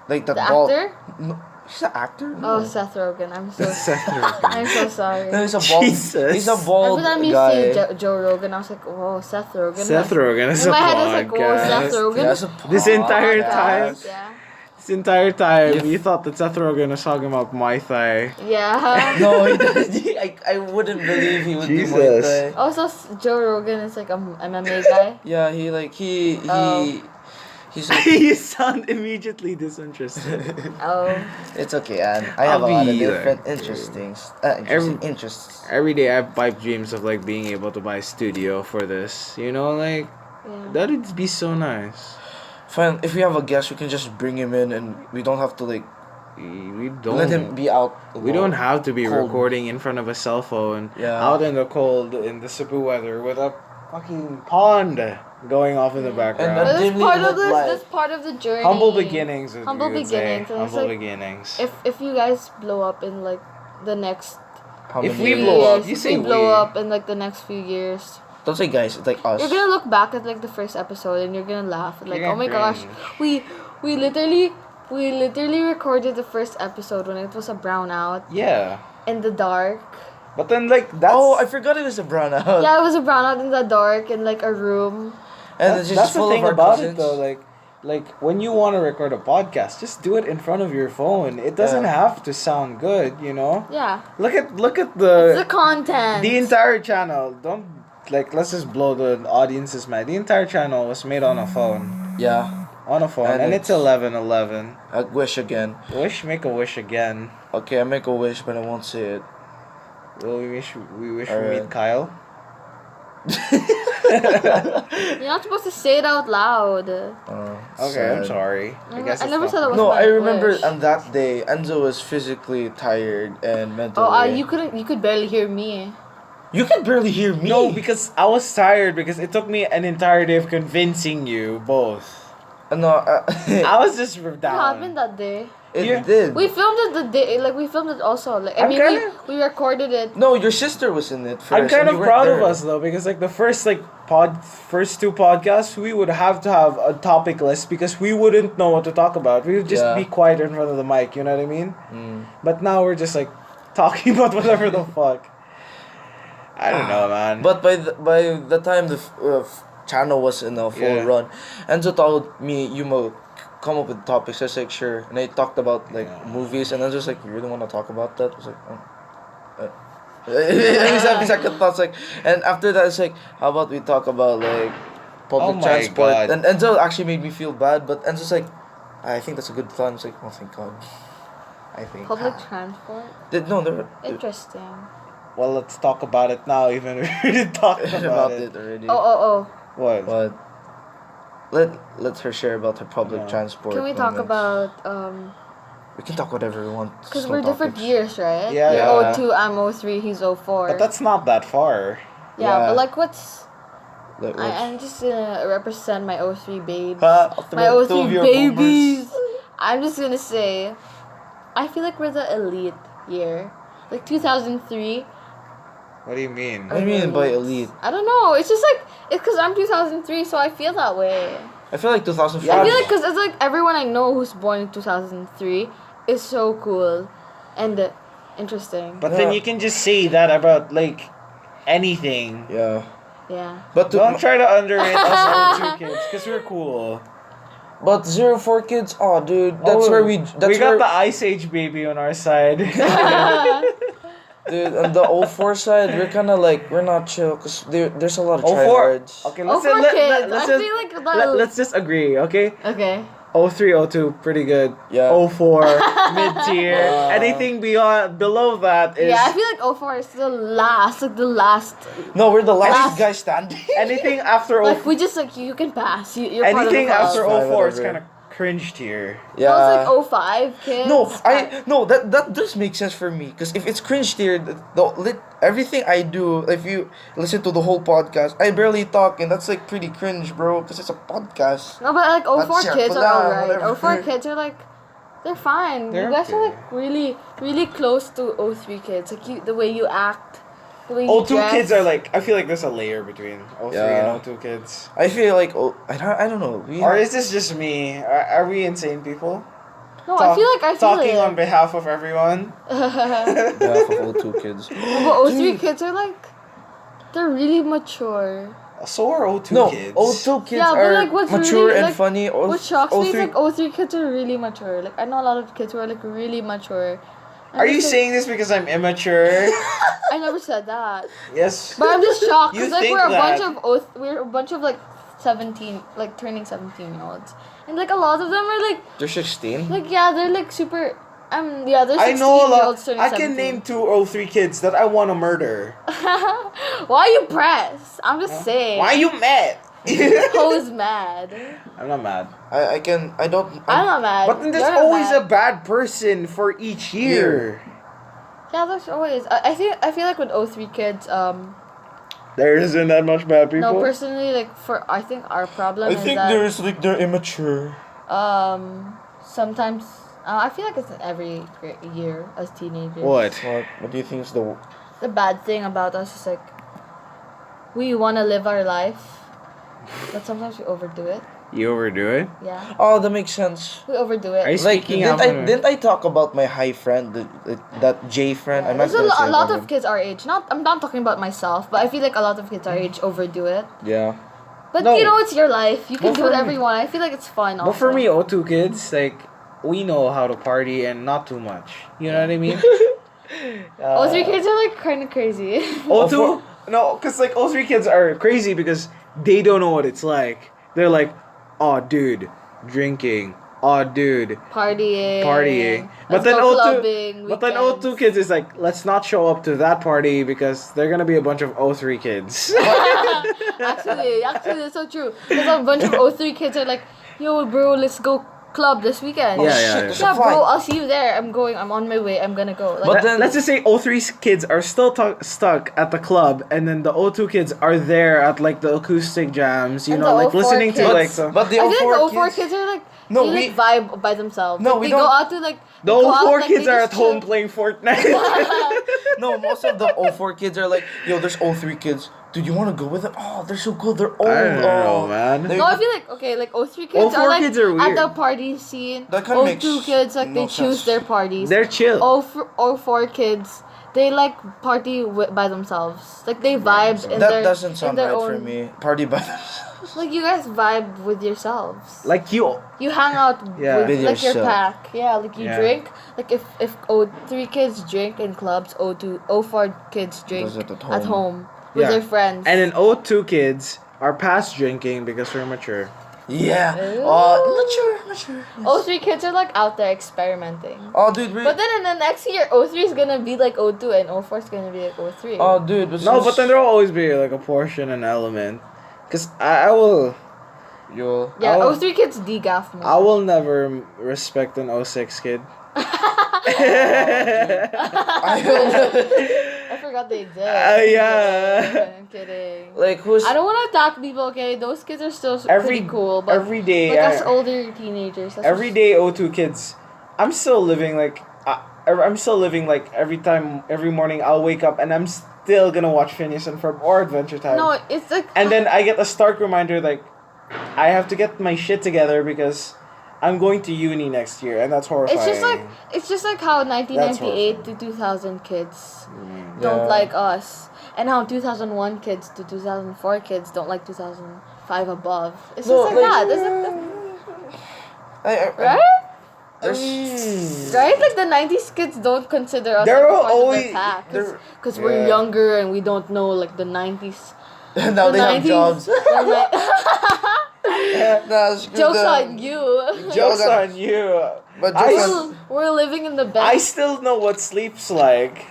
Like that the bald. actor. No, he's an actor. Oh, No. Seth Rogen. I'm so Seth Rogen. I'm so sorry. No, he's a bald. Jesus. He's a bald Every time you guy. see Joe Rogan, I was like, whoa, Seth Rogen. Seth Rogen is In a my head, I was like, whoa, Seth podcast. Rogen. Yeah, it's a This entire podcast. time? Yeah. This entire time, Yeah. you thought that Seth Rogen was talking about Muay Thai. Yeah. No, he didn't. I wouldn't believe he would do Muay Jesus. Thai. Also, Joe Rogan is like a MMA guy. Yeah, he like he Oh. he's like, You sound immediately disinterested. Oh. it's okay, Anne. I have I'll a lot of be different there. interesting interests. Every day I have pipe dreams of like being able to buy a studio for this. You know, like Yeah. that would be so nice. Fine, if we have a guest, we can just bring him in, and we don't have to like We don't. let him be out. We don't have to be Cold. recording in front of a cell phone Yeah. out in the cold in the super weather with a fucking pond going off in the background. And But dimly that's part lit of this. light. That's part of the journey. Humble beginnings. Would Humble we would say. beginnings, and it's Humble like, beginnings. If you guys blow up in like the next How If many we few blow years? up, years, you if say we blow we. up in like the next few years, Don't say guys. It's like us. you're gonna look back at like the first episode and you're gonna laugh like, You're oh my gonna gosh, cringe. we literally recorded the first episode when it was a brownout Yeah. in the dark. But then like that's Oh, I forgot it was a brownout. Yeah, it was a brownout in the dark in like a room. And it's that's just the full thing of our about cousins. it though, like when you want to record a podcast, just do it in front of your phone. It doesn't Yeah. have to sound good, you know. Yeah, Look at it's the the content. entire channel. Don't let's just blow the audience's mind. The entire channel was made on a phone. Yeah. On a phone, and it's 11:11. I wish again. Make a wish again. Okay, I make a wish, but I won't say it. Well, we wish we Alright. meet Kyle. You're not supposed to say it out loud. Okay, I'm sorry. I guess I it's never not- said it was No, my I remember wish. on that day, Enzo was physically tired and mentally. Oh, you could barely hear me. You can barely hear me. No, because I was tired because it took me an entire day of convincing you both. No, I was just What down. happened that day? it Yeah. did. We filmed it the day, like we filmed it also. Like I I'm mean, kinda- we recorded it. No, your sister was in it first. I'm kind and of you weren't proud there. of us though because like the first first two podcasts we would have to have a topic list because we wouldn't know what to talk about. We would just Yeah. be quiet in front of the mic, you know what I mean? Mm. But now we're just like talking about whatever the fuck. I don't know, man. But by the time the channel was in a full Yeah. run, Enzo told me, "Euma, come up with topics." I was like, "Sure," and I talked about like Yeah. movies, and I was just like, "You really want to talk about that?" I was like, It was having second thoughts, like, and after that, it's like, "How about we talk about like public Oh my transport?" God. And Enzo actually made me feel bad, but Enzo's like, "I think that's a good thought." I was like, "Oh, thank God." I think. Public transport. No, they're Interesting. Well, let's talk about it now. Even if we didn't talk about about it. it already. Oh. What? But let her share about her public Yeah. transport. Can we talk moments. about We can talk whatever we want. because just we're no different topics. years, right? Yeah, You're yeah. 02, I'm 03, he's 04. But that's not that far. yeah, yeah. but like what's Like, I'm just gonna represent my 03 babes. Ha, My two of 03 your babies. boomers. I'm just gonna say, I feel like we're the elite year. Like 2003. What do you mean? What do you mean by elite? I don't know. It's just like, it's because I'm 2003, so I feel that way. I feel like 2004. Yeah, I feel like because it's like everyone I know who's born in 2003 is so cool and interesting. But then Yeah. you can just say that about like anything. Yeah, Yeah. but Don't try to underrate us old 2 kids because we're cool. but 04 kids. Oh, dude, that's Oh, where we. That's we got where, the Ice Age baby on our side. dude. On the 04 side, we're kind of like we're not chill because there's a lot of 04. tryhards. Okay, Oh, let's for kids. let's I just feel like that. let's just agree, okay? Okay. 03, 02, pretty good. Yeah. 04, mid tier. Wow. Anything below that is Yeah, I feel like 04 is the last, like the last. No, we're the last Last- guy standing. anything after Like we just like you can pass. You're part of the anything club. after Fine, 04 is whatever. kind of cringe tier. Yeah. Well, it's like 05 kids. No, that does make sense for me because if it's cringe tier, everything I do, if you listen to the whole podcast, I barely talk, and that's like pretty cringe, bro, because it's a podcast. No, but like 04 But kids circular, are alright. whatever. 04 kids are like, they're fine. They're you guys are okay. like really, really close to 03 kids. Like you, the way you act, the way you 02 dress. kids are like, I feel like there's a layer between 03 Yeah. and 02 kids. I feel like I don't know. Or is this just me? Are we insane people? No, I feel like I feel Talking it. on behalf of everyone. but behalf of 02 kids. 03 kids are like, they're really mature. So are 02 No, kids. 02 kids Yeah, but, are like, what's mature really, and like, funny. What shocks me is 03 like 03 kids are really mature. Like I know a lot of kids who are like really mature. I'm Are you just, like, saying this because I'm immature? I never said that. Yes. But I'm just shocked You because like think we're a bunch of like 17, like turning 17-year-olds, and like a lot of them are They're 16. like yeah, they're like super. Yeah, they're 16 I know a lot. year-olds turning I can 17. name 2 03 kids that I want to murder. Why you press? I'm just saying. Why you mad? Who's mad? I'm not mad. I don't. I'm not mad. But then there's You're not always mad. a bad person for each year. Yeah, there's always. I feel like with 03 kids, There isn't that much bad people. No, personally, like I think our problem I is think that there's like they're immature. sometimes I feel like it's in every year as teenagers. What? What do you think is the? The bad thing about us is like we want to live our life, but sometimes we overdo it. You overdo it? Yeah, Oh, that makes sense. we overdo it. Are you Like speaking out? didn't I talk about my high friend, that J friend? Yeah, I'm not there's gonna say a lot about of him. kids our age. I'm not talking about myself, but I feel like a lot of kids our age overdo it. Yeah. But No. you know, it's your life. You can But do for whatever me- you want. I feel like it's fun. But for also. me, O2 kids, like, we know how to party and not too much. You know what I mean? O3 kids are like kind of crazy. O2? No, because, like, O3 kids are crazy because they don't know what it's like. They're like, oh, dude, drinking. Oh, dude, Partying. But Let's then go O2, clubbing, but then weekends. O2 kids is like, let's not show up to that party because they're gonna be a bunch of O3 kids. actually, that's so true. There's a bunch of O3 kids are like, yo, bro, let's go club this weekend. Yeah, Oh, yeah, shit, yeah. there's Yeah, a bro, fight. I'll see you there. I'm on my way. I'm gonna go. Like, But then- Let's just say O3's kids are still stuck at the club, and then the O2 kids are there at like the acoustic jams, you And know, the like 04 listening to kids. like some. But the I feel like 04 the 04 kids. kids are like, No, they like vibe by themselves. No, like, we they go don't- out to like. The they go out, 04 like, kids they are just at home chill. playing Fortnite. No, most of the 04 kids are like, yo, there's 03 kids. Dude, you want to go with them? Oh, they're so cool. They're old. I don't know, Oh, man. They- No, I feel like okay, like 03 kids 04 are like kids are at weird. the party scene. That kinda makes 02 kids like no they choose sense. their parties. They're chill. 04 kids they like party by themselves. Like they vibe in that their doesn't in sound their right own. for me. Party by themselves. Like you guys vibe with yourselves. Like you. You hang out Yeah. with With like your yourself. pack. Yeah, like you Yeah. drink. Like if 03 kids drink in clubs, 04 kids drink Does it at at home with Yeah. their friends. And then O2 kids are past drinking because we're mature. Yeah. Ooh. Mature. 03 kids are like out there experimenting. Oh, dude, really? But then in the next year, 03 is gonna be like 02 and 04 is gonna be like 03. Oh, dude. No, but then there'll always be like a portion and element. Because I will. You'll. yeah, I'll- 03 kids degaff more. I will never respect an 06 kid. I forgot they exist. Yeah. I'm kidding. Like, who's. I don't want to attack people, okay? Those kids are still Every pretty cool, but every day, like us I- older teenagers. That's every just- day O2 kids, I'm still living like I'm still living like every morning I'll wake up and I'm still gonna watch Phineas and Ferb or Adventure Time. No, it's like. And then I get a stark reminder like I have to get my shit together because I'm going to uni next year and that's horrifying. It's just like how 1998 to 2000 kids Mm. don't Yeah. like us, and how 2001 kids to 2004 kids don't like 2005 above. It's No, just like like- that. It's like I- right? There's. Right? Like the 90s kids don't consider us There like a will part of always- their pack there- because we're yeah. younger and we don't know like the 90s. Now they have jobs. Nah, screw Jokes them. on you. Jokes Jokes on you. But I jokes s- on- We're living in the I best. still know what sleep's like.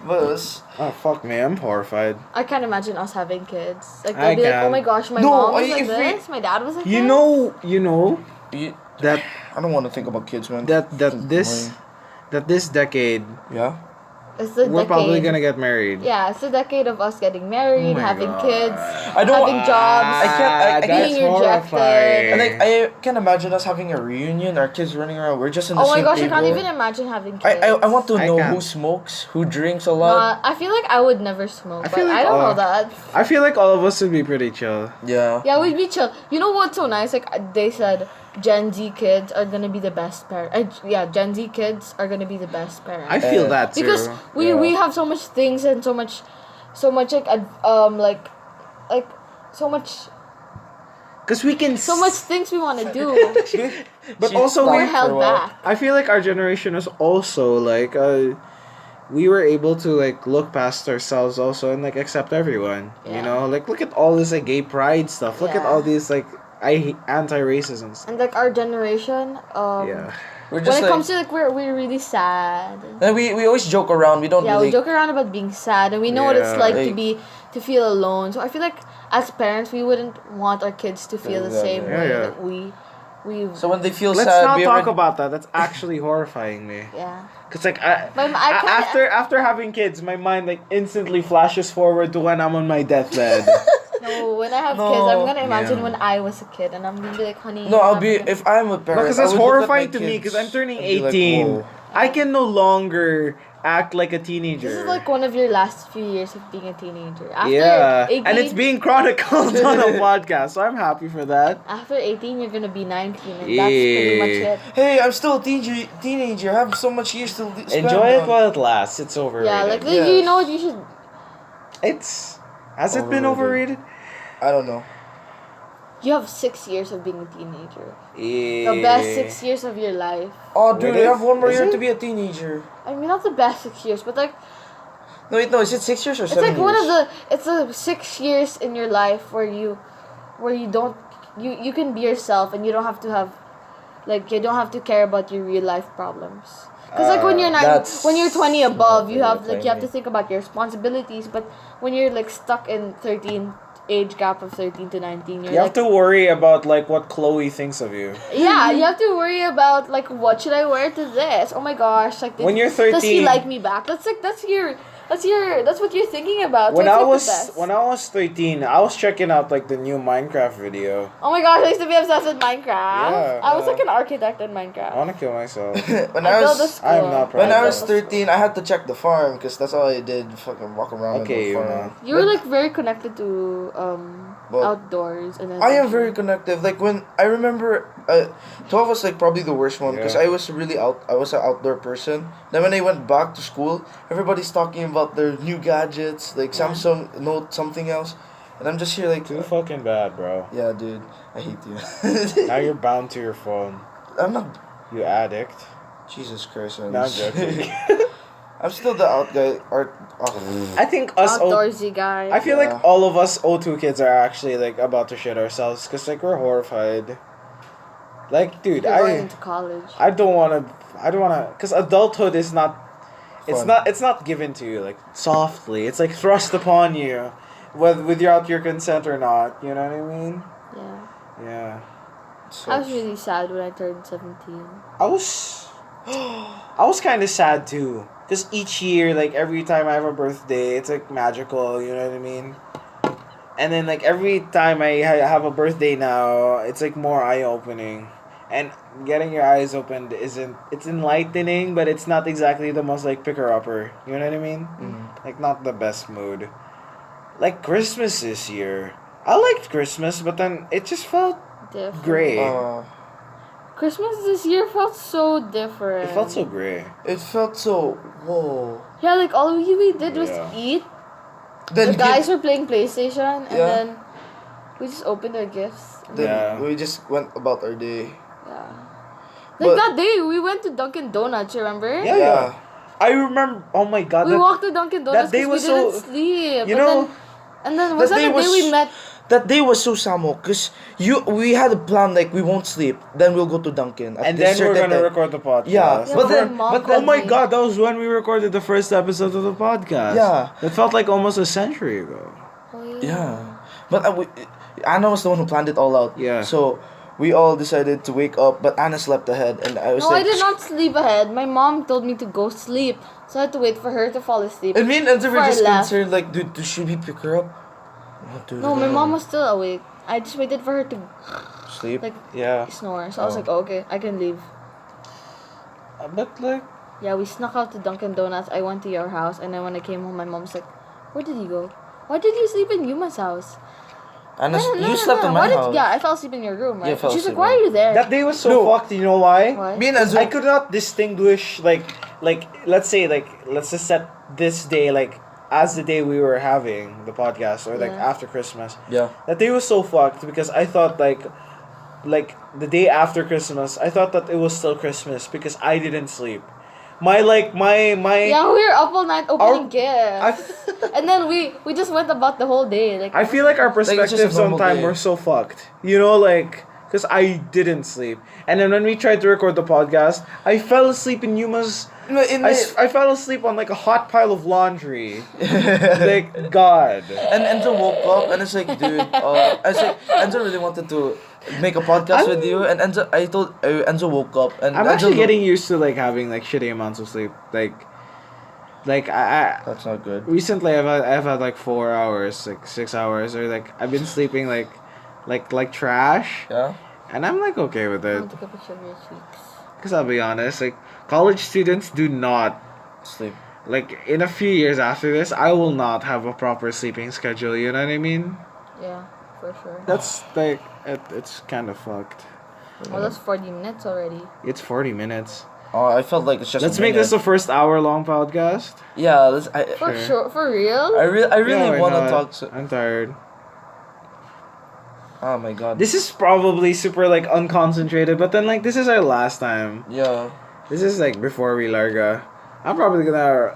But Oh fuck me, I'm horrified. I can't imagine us having kids. Like I they'll be like, can. oh my gosh, my No, mom was I- like if we- this, my dad was like You this. know you, that I don't want to think about kids, man. that It's this decade Yeah. It's the we're decade. probably gonna get married. Yeah, it's the decade of us getting married, Oh my having God. kids, I don't. having jobs. I can't- That's being rejected. horrifying. And like I can imagine us having a reunion. Our kids running around. We're just in the Oh my same gosh, I table. can't even imagine having kids. I want to I know can't. who smokes, who drinks a lot. I feel like I would never smoke, I but feel like I don't all- know that. I feel like all of us would be pretty chill. Yeah. Yeah, we'd be chill. You know what's so nice? Like they said, Gen Z kids are gonna be the best parent. Yeah, Gen Z kids are gonna be the best parents. I feel that too. Because we Yeah. have so much things and so much like like so much Because we can so much things we want to do. But She's also We're we for held a while. back. I feel like our generation is also like we were able to like look past ourselves also and like accept everyone. You Yeah. know, like look at all this like gay pride stuff. Look at Yeah. all these like anti-racism stuff. And like our generation, Yeah. We're when just it like, comes to like we're really sad. like, we always joke around. We don't Yeah, really. we joke around about being sad, and we know what it's Yeah. like Like- to feel alone. So I feel like as parents, we wouldn't want our kids to feel the same Exactly. way Yeah, yeah. that we we've So when they feel Let's sad, not we talk ever- about that. That's actually horrifying me. yeah. Cause like after having kids, my mind like instantly flashes forward to when I'm on my deathbed. No, when I have No. kids, I'm gonna imagine Yeah. when I was a kid, and I'm gonna be like, honey. No, I'll I'm be gonna- if I'm a parent. Because I that's would look at my horrifying to me. kids Because I'm turning and be like, 18. whoa. I can no longer act like a teenager. This is like one of your last few years of being a teenager. After yeah, 18, and it's being chronicled on a podcast, so I'm happy for that. After 18, you're gonna be 19, and that's pretty much Yeah. it. Hey, I'm still a teenager. I have so much years to spend Enjoy it on. while it lasts. It's overrated. Yeah, like Yeah. you know what you should. It's has it been Overrated. overrated? I don't know. You have 6 years of being a teenager. Yeah. The best 6 years of your life. Oh, dude, Really? I have one more Is year it? to be a teenager. I mean, not the best 6 years, but like No, wait, no. Is it 6 years or it's 7 like years? one of the. It's a 6 years in your life where you don't you can be yourself and you don't have to have, like you don't have to care about your real life problems. Because like when you're That's when you're 20 above, you not have very like you have to funny. think about your responsibilities. But when you're like stuck in 13 age gap of 13 to 19, you're You have like, to worry about like what Chloe thinks of you. yeah, you have to worry about like what should I wear to this? Oh my gosh, like When you're does he 13 like me back? That's what you're thinking about. When So I it's, like, the best. when I was 13, I was checking out like the new Minecraft video. Oh my gosh, I used to be obsessed with Minecraft. Yeah, I was like an architect in Minecraft. I want to kill myself. when I I built a was school. I am not proud when of I was that. 13, I had to check the farm because that's all I did. Fucking walk around Okay, in the you farm. You were like very connected to Well, outdoors and I am adventure. very connective. Like when I remember, 12 was like probably the worst one because Yeah. I was really I was an outdoor person. Then when I went back to school, everybody's talking about their new gadgets, like Yeah. Samsung Note something else, and I'm just here like, Too fucking bad, bro. yeah, dude, I hate you. Now you're bound to your phone. I'm not. You addict. Jesus Christ, man. No, I'm joking. I'm still the out guy. I think us. Outdoorsy guy. I feel Yeah. like all of us O2 kids are actually like about to shit ourselves because like we're horrified. Like, dude, You're going into college. I don't want to, because adulthood is not, Fun. it's not given to you like softly. It's like thrust upon you, whether without your consent or not. You know what I mean? Yeah. Yeah. I was really sad when I turned 17. I was kind of sad too, because each year, like every time I have a birthday, it's like magical. You know what I mean? And then like every time I have a birthday now, it's like more eye opening. And getting your eyes opened it's enlightening, but it's not exactly the most like picker upper. You know what I mean? Like not the best mood. Like Christmas this year, I liked Christmas, but then it just felt Different. gray. Christmas this year felt so different. It felt so gray. It felt so whoa. Yeah, like all we did was Yeah. eat. Then The guys were playing PlayStation, and Yeah. then we just opened our gifts. And then Yeah. we just went about our day. yeah. Like But- that day, we went to Dunkin' Donuts. Remember? Yeah. I remember. Oh my god. We that- walked to Dunkin' Donuts day because was we didn't so- sleep. you and know, then was that day the day was- we met? That day was so samo because we had a plan like we won't sleep, then we'll go to Dunkin'. at and this then we're certain gonna time. record the podcast. Yeah, Yeah, but my then mom but Oh then called my me. god, that was when we recorded the first episode of the podcast. Yeah. It felt like almost a century ago. Oh, yeah, but Anna was the one who planned it all out. Yeah. So we all decided to wake up, but Anna slept ahead, and I was No, like, I did not sleep ahead. My mom told me to go sleep, so I had to wait for her to fall asleep. And me and Enzo were Before I just left. concerned, like, dude, should we pick her up? What do No, we my do? mom was still awake. I just waited for her to sleep. like Yeah. snore. So I was Oh. like, oh, okay, I can leave. But like, Yeah, we snuck out to Dunkin' Donuts. I went to your house, and then when I came home, my mom's like, "Where did you go? Why did you sleep in Yuma's house?" Anna, No, no, you no, slept no. in Why my did- house. Yeah, I fell asleep in your room, right? Yeah, I fell She's like, asleep, "Why are right? you there?" that day was so No. fucked. You know why? Why? Me and Enzo. I could not distinguish like let's say let's just set this day like as the day we were having the podcast or like Yeah. after Christmas. Yeah. That day was so fucked because I thought like the day after Christmas, I thought that it was still Christmas because I didn't sleep. My Yeah, we were up all night opening I, gifts, and then we just went about the whole day. Like I feel like our it's just a perspectives on normal time day. were so fucked. You know, like because I didn't sleep, and then when we tried to record the podcast, I fell asleep in Yuma's I fell asleep on like a hot pile of laundry. Like God. And Enzo woke up and it's like, dude, I was like, Enzo really wanted to make a podcast with you, and I told Enzo woke up and I'm Enzo actually getting used to like having like shitty amounts of sleep. Like I That's not good. recently I've had like 4 hours, like 6 hours, or like I've been sleeping like trash, Yeah. and I'm like okay with I it. want to take a picture of your cheeks. Cause I'll be honest, like college students do not Sleep. like in a few years after this, I will not have a proper sleeping schedule. You know what I mean? Yeah, for sure. That's like it's kind of fucked. Well, that's 40 minutes already. It's 40 minutes. Oh, I felt like it's just. Let's a make this the minute. first hour-long podcast. Yeah, let's. For Sure. sure, for real? I Yeah, really why want to not? talk to. I'm tired. Oh my god. This is probably super like unconcentrated, but then like this is our last time. Yeah. This is like before we larga. I'm probably gonna.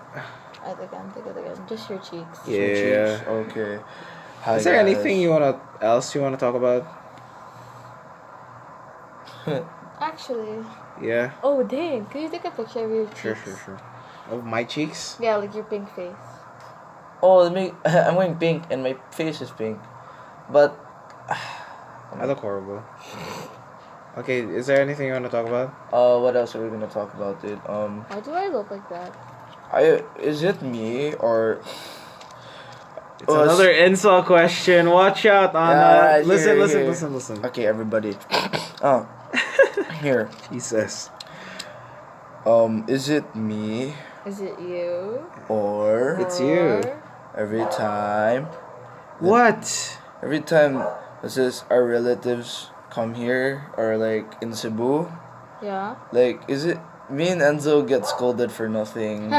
Take it again. Just your cheeks. Yeah. Okay. Hi, Is there guys. anything else you wanna talk about? Actually. Yeah. Oh, dang. Can you take a picture of your cheeks? Sure. Of my cheeks? Yeah, like your pink face. Oh, I'm wearing pink and my face is pink, but. I look horrible. Okay, is there anything you wanna talk about? What else are we gonna talk about, dude? Why do I look like that? Is it me or? It's another insult question. Watch out, Anna. Yeah, Listen. Okay, everybody. Here. Jesus. Is it me Is it you? or It's you. Or- every time? What? Every time this is our relatives come here or like in Cebu, Yeah. like is it me and Enzo get scolded for nothing?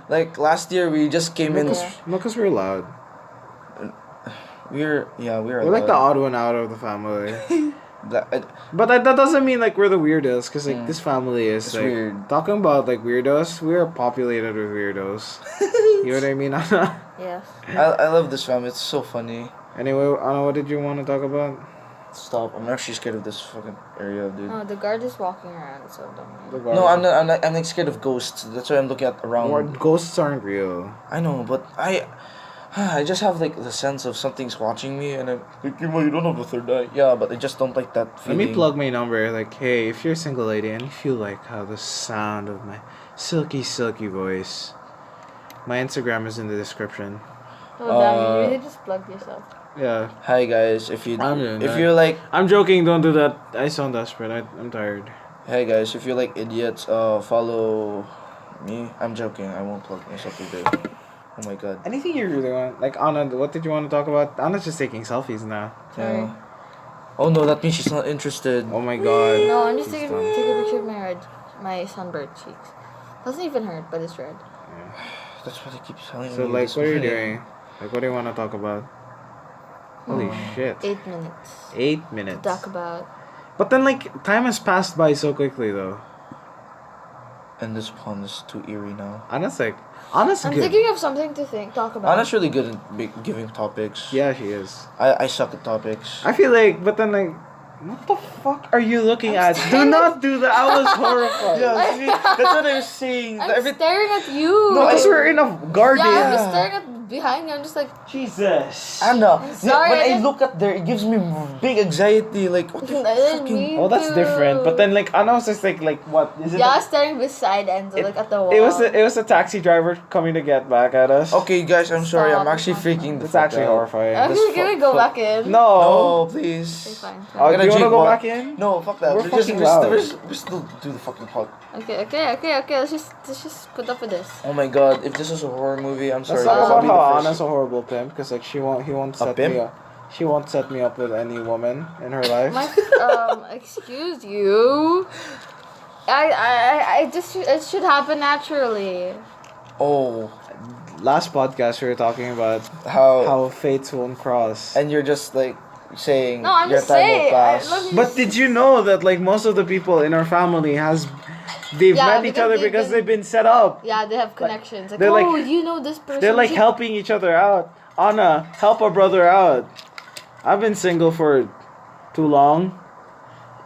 Like last year we just came in. Yeah. No, because we're loud. We're We're like the odd one out of the family. the. But that doesn't mean like we're the weirdos, because like this family is It's like weird. talking about like weirdos. We're populated with weirdos. You know what I mean, Anna? Yes. I love this family. It's so funny. Anyway, Anna, what did you want to talk about? Stop! I'm actually scared of this fucking area, dude. Oh, the guard is walking around, so don't mind. No, I'm not. I'm like scared of ghosts. That's why I'm looking at around. Or ghosts aren't real. I know, but I just have like the sense of something's watching me, and I'm like, you don't have a third eye. Yeah, but I just don't like that Let feeling. me plug my number. Like, hey, if you're a single lady and you feel like how the sound of my silky voice, my Instagram is in the description. Oh, damn, you really just plugged yourself. Yeah, Hi guys, if I'm doing that. you like, I'm joking. Don't do that. I sound desperate. I'm tired. hey guys, if you like idiots, follow me. I'm joking. I won't plug myself today. Oh my god. Anything you really want? Like Anna, what did you want to talk about? Anna's just taking selfies now. Sorry. Yeah. Oh no, that means she's not interested. Oh my god. No, I'm just She's taking done. take a picture of my sunburned cheeks. Doesn't even hurt, but it's red. Yeah. That's what I keep telling So you. like, this what are you morning. doing? Like, what do you want to talk about? Holy shit. 8 minutes. 8 minutes. To talk about. But then like, time has passed by so quickly though. And this pond is too eerie now. Anna's I'm good. thinking of something to talk about. Anna's really good at giving topics. Yeah, she is. I suck at topics. I feel like, but then like, what the fuck are you looking I'm at? Do staring not do that. I was horrified. Yeah, see, that's what I was saying. I'm staring at you. No, because we're in a garden. Yeah, I'm just staring at behind you. I'm just like, Jesus. Anna, sorry, when I I didn't- look at there, it gives me big anxiety. Like, what the I didn't fucking... mean Oh, that's to. different. But then like, Anna was just like what is it? Yeah, staring beside Enzo, like at the wall. It was a taxi driver coming to get back at us. Okay, guys, I'm sorry. I'm Stop. actually freaking the It's fuck actually out. horrifying. Okay, This can we fuck- go fuck- back in? No. No, Okay, please. fine. Oh, I'm do gonna you want to drink go water. back in? No, fuck that. We're We're fucking loud. we still do the fucking pod. Okay. Let's just put up with this. Oh my god, if this is a horror movie, I'm sorry. Let's talk guys, I'll about be how the first. Anna's a horrible pimp, because like he won't set pimp? me up. She won't set me up with any woman in her life. Excuse you. I just it should happen naturally. Oh, Last podcast we were talking about how... how fates won't cross. And you're just like saying No, I'm your just time will saying. pass. Let me But did you know that like most of the people in our family they've Yeah, met each because other they've because been- they've been set up. Yeah, they have connections. Like, they're oh, like- you know this person. They're like she- helping each other out. Anna, help a brother out. I've been single for too long.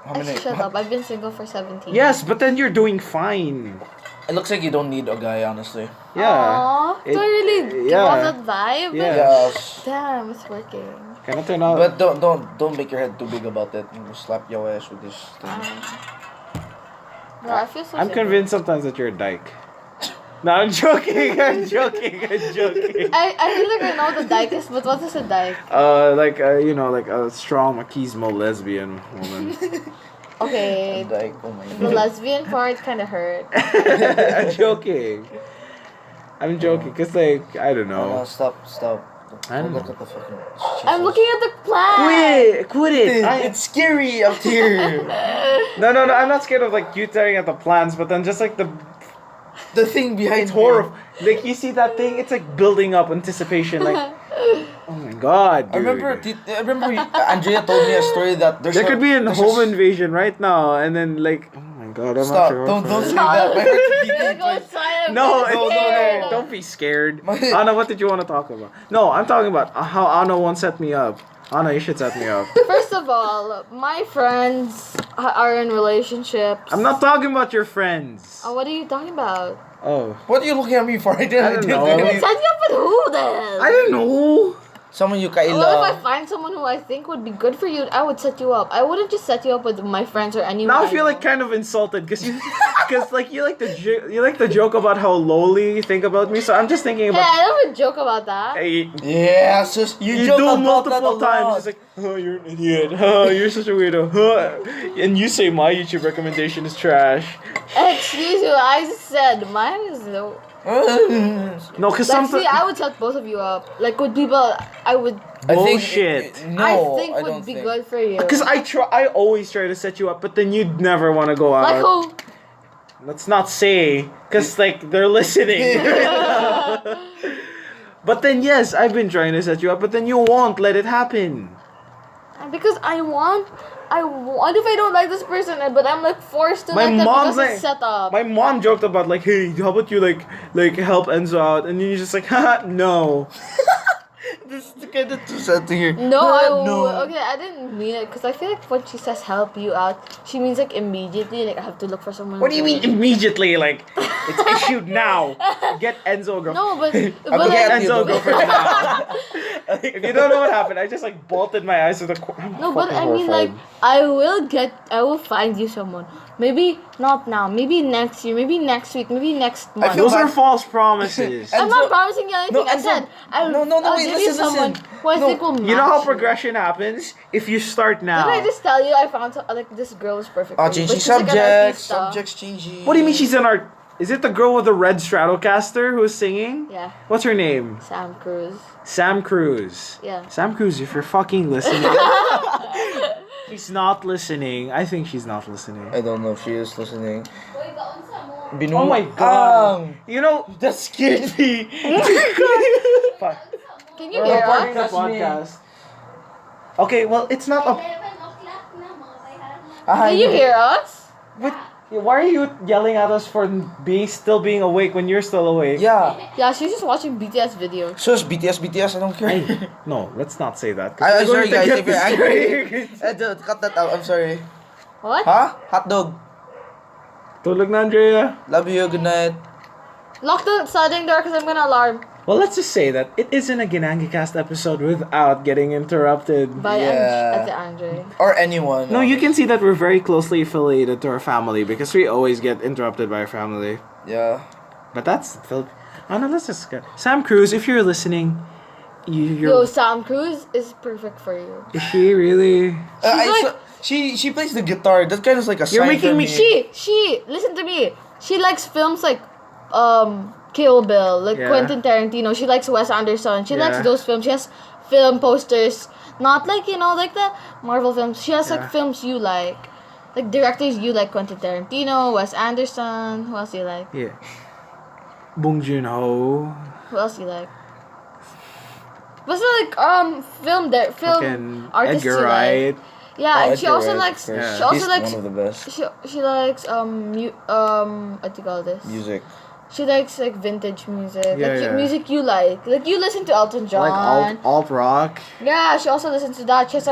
How many? Shut up! I've been single for 17. Yes, but then you're doing fine. It looks like you don't need a guy, honestly. Yeah. Aww, do I really give yeah. off that vibe? Yeah. Yes. Damn, it's working. Can I turn out? But don't make your head too big about it. You slap your ass with this thing. Bro, I feel so I'm sick. convinced sometimes that you're a dyke. No, I'm joking. I'm joking. I feel like I know what the dyke is, but what is a dyke? Like like a strong machismo lesbian woman. Okay, And like, oh my the god. lesbian part kind of hurt. I'm joking. I'm joking, cause like I don't No, know. stop. I don't look know. at the fucking. I'm Jesus. looking at the plant. Quit it. It's scary out here. No. I'm not scared of like you tearing at the plants, but then just like The thing behind it's horrible. Like you see that thing, it's like building up anticipation. Like, oh my god, dude. I remember Andrea told me a story that There could be a there's home invasion right now, and then like, oh my god, I'm Stop! not sure. Don't say that. My heart is You're beating. going silent. No, I'm no, scared. don't be scared. My- Anna, what did you want to talk about? No, I'm talking about how Anna once set me up. Anna, you should set me up. First of all, my friends are in relationships. I'm not talking about your friends. Oh, what are you talking about? Oh, What are you looking at me for? I don't know. Set you up with who then? I don't know. Someone you Well, if I kaila. find someone who I think would be good for you, I would set you up. I wouldn't just set you up with my friends or anyone. Now I feel like kind of insulted because like you like to joke about how lowly you think about me. So I'm just thinking Hey, about. I never joke about that. Hey, Yeah, sis. you joke do about that multiple a lot. times. It's like, oh, you're an idiot. Oh, you're such a weirdo. Huh. And you say my YouTube recommendation is trash. Excuse you, I just said mine is low. No, because Like, sometimes see, I would set both of you up. Like, with people I would, bullshit. No, I think would don't be think. good for you. Because I always try to set you up, but then you'd never want to go out. Like who? Let's not say, because like they're listening. But then yes, I've been trying to set you up, but then you won't let it happen. Because I want if I don't like this person, but I'm like forced to My like them mom's because it's like- set up. My mom joked about like, hey, how about you like help Enzo out, and then you're just like, haha, no. This is kind of too sad to hear. No, No. okay, I didn't mean it because I feel like when she says help you out, she means like immediately, like I have to look for someone. What do you mean immediately? Like it's issued now. Get Enzo a girlfriend. No, but I'm but gonna Get like, you Enzo a the- girlfriend now. If you don't know what happened, I just like bolted my eyes with a. no, but I mean like I will find you someone. Maybe not now. Maybe next year. Maybe next week. Maybe next month. feel Those are bad. false promises. I'm not promising you anything. No, I said I'll wait, give you listen. someone who I No, think will match You know how progression happens? If you start now. Did I just tell you I found like this girl is perfect Oh, for you, changing but she's like an subjects. artista. Subjects changing. What do you mean she's an art? Is it the girl with the red Stratocaster who's singing? Yeah, What's her name? Sam Cruz. Sam Cruz. Yeah. Sam Cruz, if you're fucking listening. She's not listening. I think she's not listening. I don't know if she is listening. Oh my god. You know, That scared me. fuck. Can you We're hear recording us? the podcast. Okay, well, it's not a. Can you hear us? But why are you yelling at us for still being awake when you're still awake? Yeah. Yeah, she's just watching BTS videos. So it's BTS, I don't care. Hey, no, let's not say that. 'cause I'm we're sorry going to guys get if you're angry. distracted. Dude, cut that out. I'm sorry. What? Huh? Hot dog. Tulog na, Andrea. Love you. Good night. Lock the sliding door because I'm gonna alarm Well, let's just say that it isn't a Ginangicast episode without getting interrupted. by Yeah. Andre. Or anyone. No, you can see that we're very closely affiliated to our family because we always get interrupted by our family. Yeah. But that's Philip. Oh no, let's just go. Sam Cruz, if you're listening, you're. Yo, Sam Cruz is perfect for you. Is she really? like- She plays the guitar. That kind of like a You're sign making for me- She listen to me. She likes films like Kill Bill, like Yeah. Quentin Tarantino. She likes Wes Anderson. She likes Yeah. those films. She has film posters, not like like the Marvel films. She has Yeah. like films you like directors you like Quentin Tarantino, Wes Anderson. Who else do you like? Yeah. Bong Joon-ho. Who else do you like? What's like film Fucking artists Edgar you like? Wright. Yeah, and Oh, she Edgar also Wright, likes. of course. She also He's likes. one of the best. She likes what do you call this? Music. She likes like vintage music, Yeah, like yeah. music you like. Like you listen to Elton John. Like alt rock. Yeah, she also listens to that. She's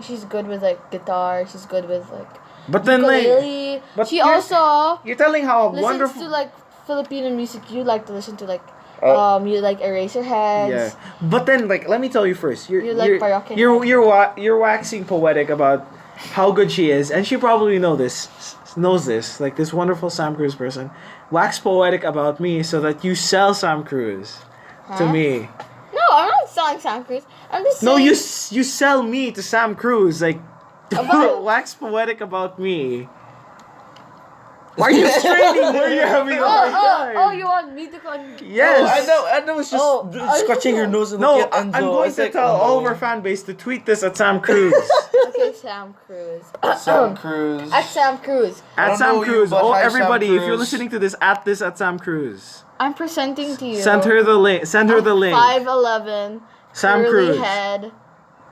she's good with like guitar. She's good with like But then ukulele. but She you're- also you're telling how listens wonderful. to like Filipino music. You like to listen to like you like Yeah, Eraserheads. but then like let me tell you first, You like Parokya you're waxing poetic about how good she is, and she probably knows this like this wonderful Sam Cruz person. Wax poetic about me so that you sell Sam Cruz to Huh? me. No, I'm not selling Sam Cruz. I'm just No, saying. you sell me to Sam Cruz like About- wax poetic about me. Why are you straining? Why are you having a hard time? Oh, you want me to Yes. I know. It's just scratching her nose and No, looking at Enzo. I'm going It's to like, tell oh, all of no. our fan base to tweet this at Sam Cruz. Okay, Sam Cruz. Sam Cruz. At Sam Cruz. I At don't Sam know you, Cruz. but Oh, hi, Sam everybody, if you're Cruz. listening to this, at this at Sam Cruz. I'm presenting to you. Send her the link. Send her the link. 5'11", Sam curly Cruz. head.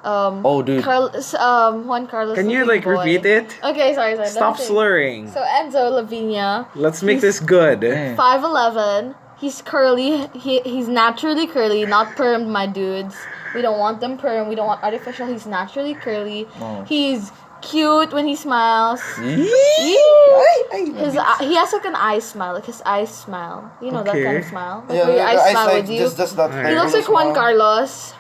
Oh, dude. Juan Carlos. Can you looking like boy. repeat it? Okay, sorry. Let Stop me think. slurring. So Enzo Lavinia, Let's make he's- this good. 5'11". He's curly. He's naturally curly, not permed, my dudes. We don't want them permed. We don't want artificial. He's naturally curly. Oh. He's cute when he smiles. He has like an eye smile, like his eyes smile. You know that kind of Okay. smile, like where your eyes smile with you. Just that Alright. He looks like smile. Juan Carlos,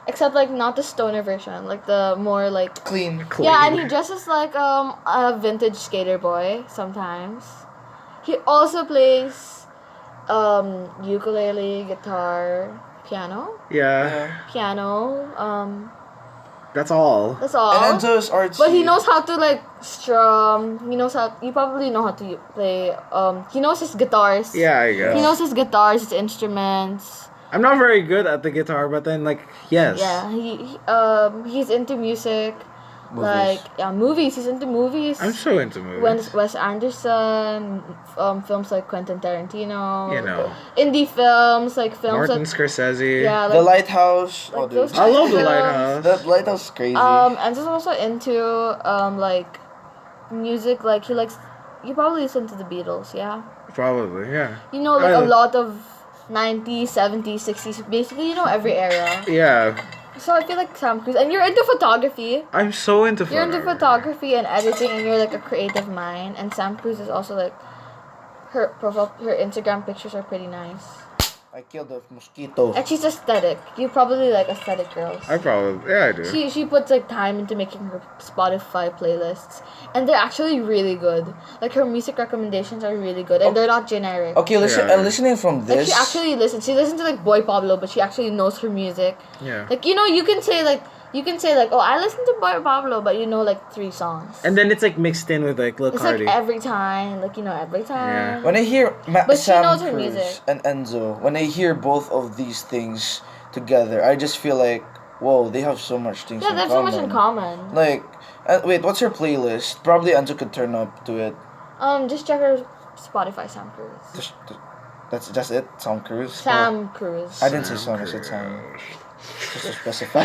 except like not the stoner version, like the more like Clean. yeah, and he dresses like a vintage skater boy sometimes. He also plays ukulele, guitar, piano, Yeah, piano. that's all. That's all. And Enzo is artsy. But he knows how to like strum. He knows how. You probably know how to play. He knows his guitars. Yeah, I guess. He knows his guitars, his instruments. I'm not very good at the guitar, but then like yes. Yeah. He's into music. Movies. Like movies. He's into movies. I'm so into movies. Wes Anderson, films like Quentin Tarantino. You know. Indie films like films Martin like Scorsese. yeah, The like, Lighthouse. like Oh, those dude. I love the films. Lighthouse. That Lighthouse is crazy. And he's also into like music. Like you probably listen to the Beatles, yeah. Probably, yeah. You know, like I- a lot of 90s, 70s, 60s. Basically, you know every era. Yeah, So I feel like Sam Cruz, and you're into photography. I'm so into You're into photography. photography and editing, and you're like a creative mind. And Sam Cruz is also like her Instagram pictures are pretty nice. I killed a mosquito. And she's aesthetic. You probably like aesthetic girls. I do. She puts like time into making her Spotify playlists, and they're actually really good. Like her music recommendations are really good, and they're not generic. Okay, Yeah. listening from Like this. she actually listens. She listens to like Boy Pablo, but she actually knows her music. Yeah. Like you can say oh, I listen to Boy Pablo, but you know like 3 songs. And then it's like mixed in with like Lil It's Cardi. like every time, like every time. When I hear But she Sam knows her Cruz music. and Enzo, when I hear both of these things together, I just feel like, whoa, they have so much things Yeah, in they have common. so much in common. Like, wait, what's her playlist? Probably Enzo could turn up to it. Just check her Spotify, Sam Cruz. That's just it? Sam Cruz? Sam Cruz. I didn't say Sam, I said Sam. Just to specify.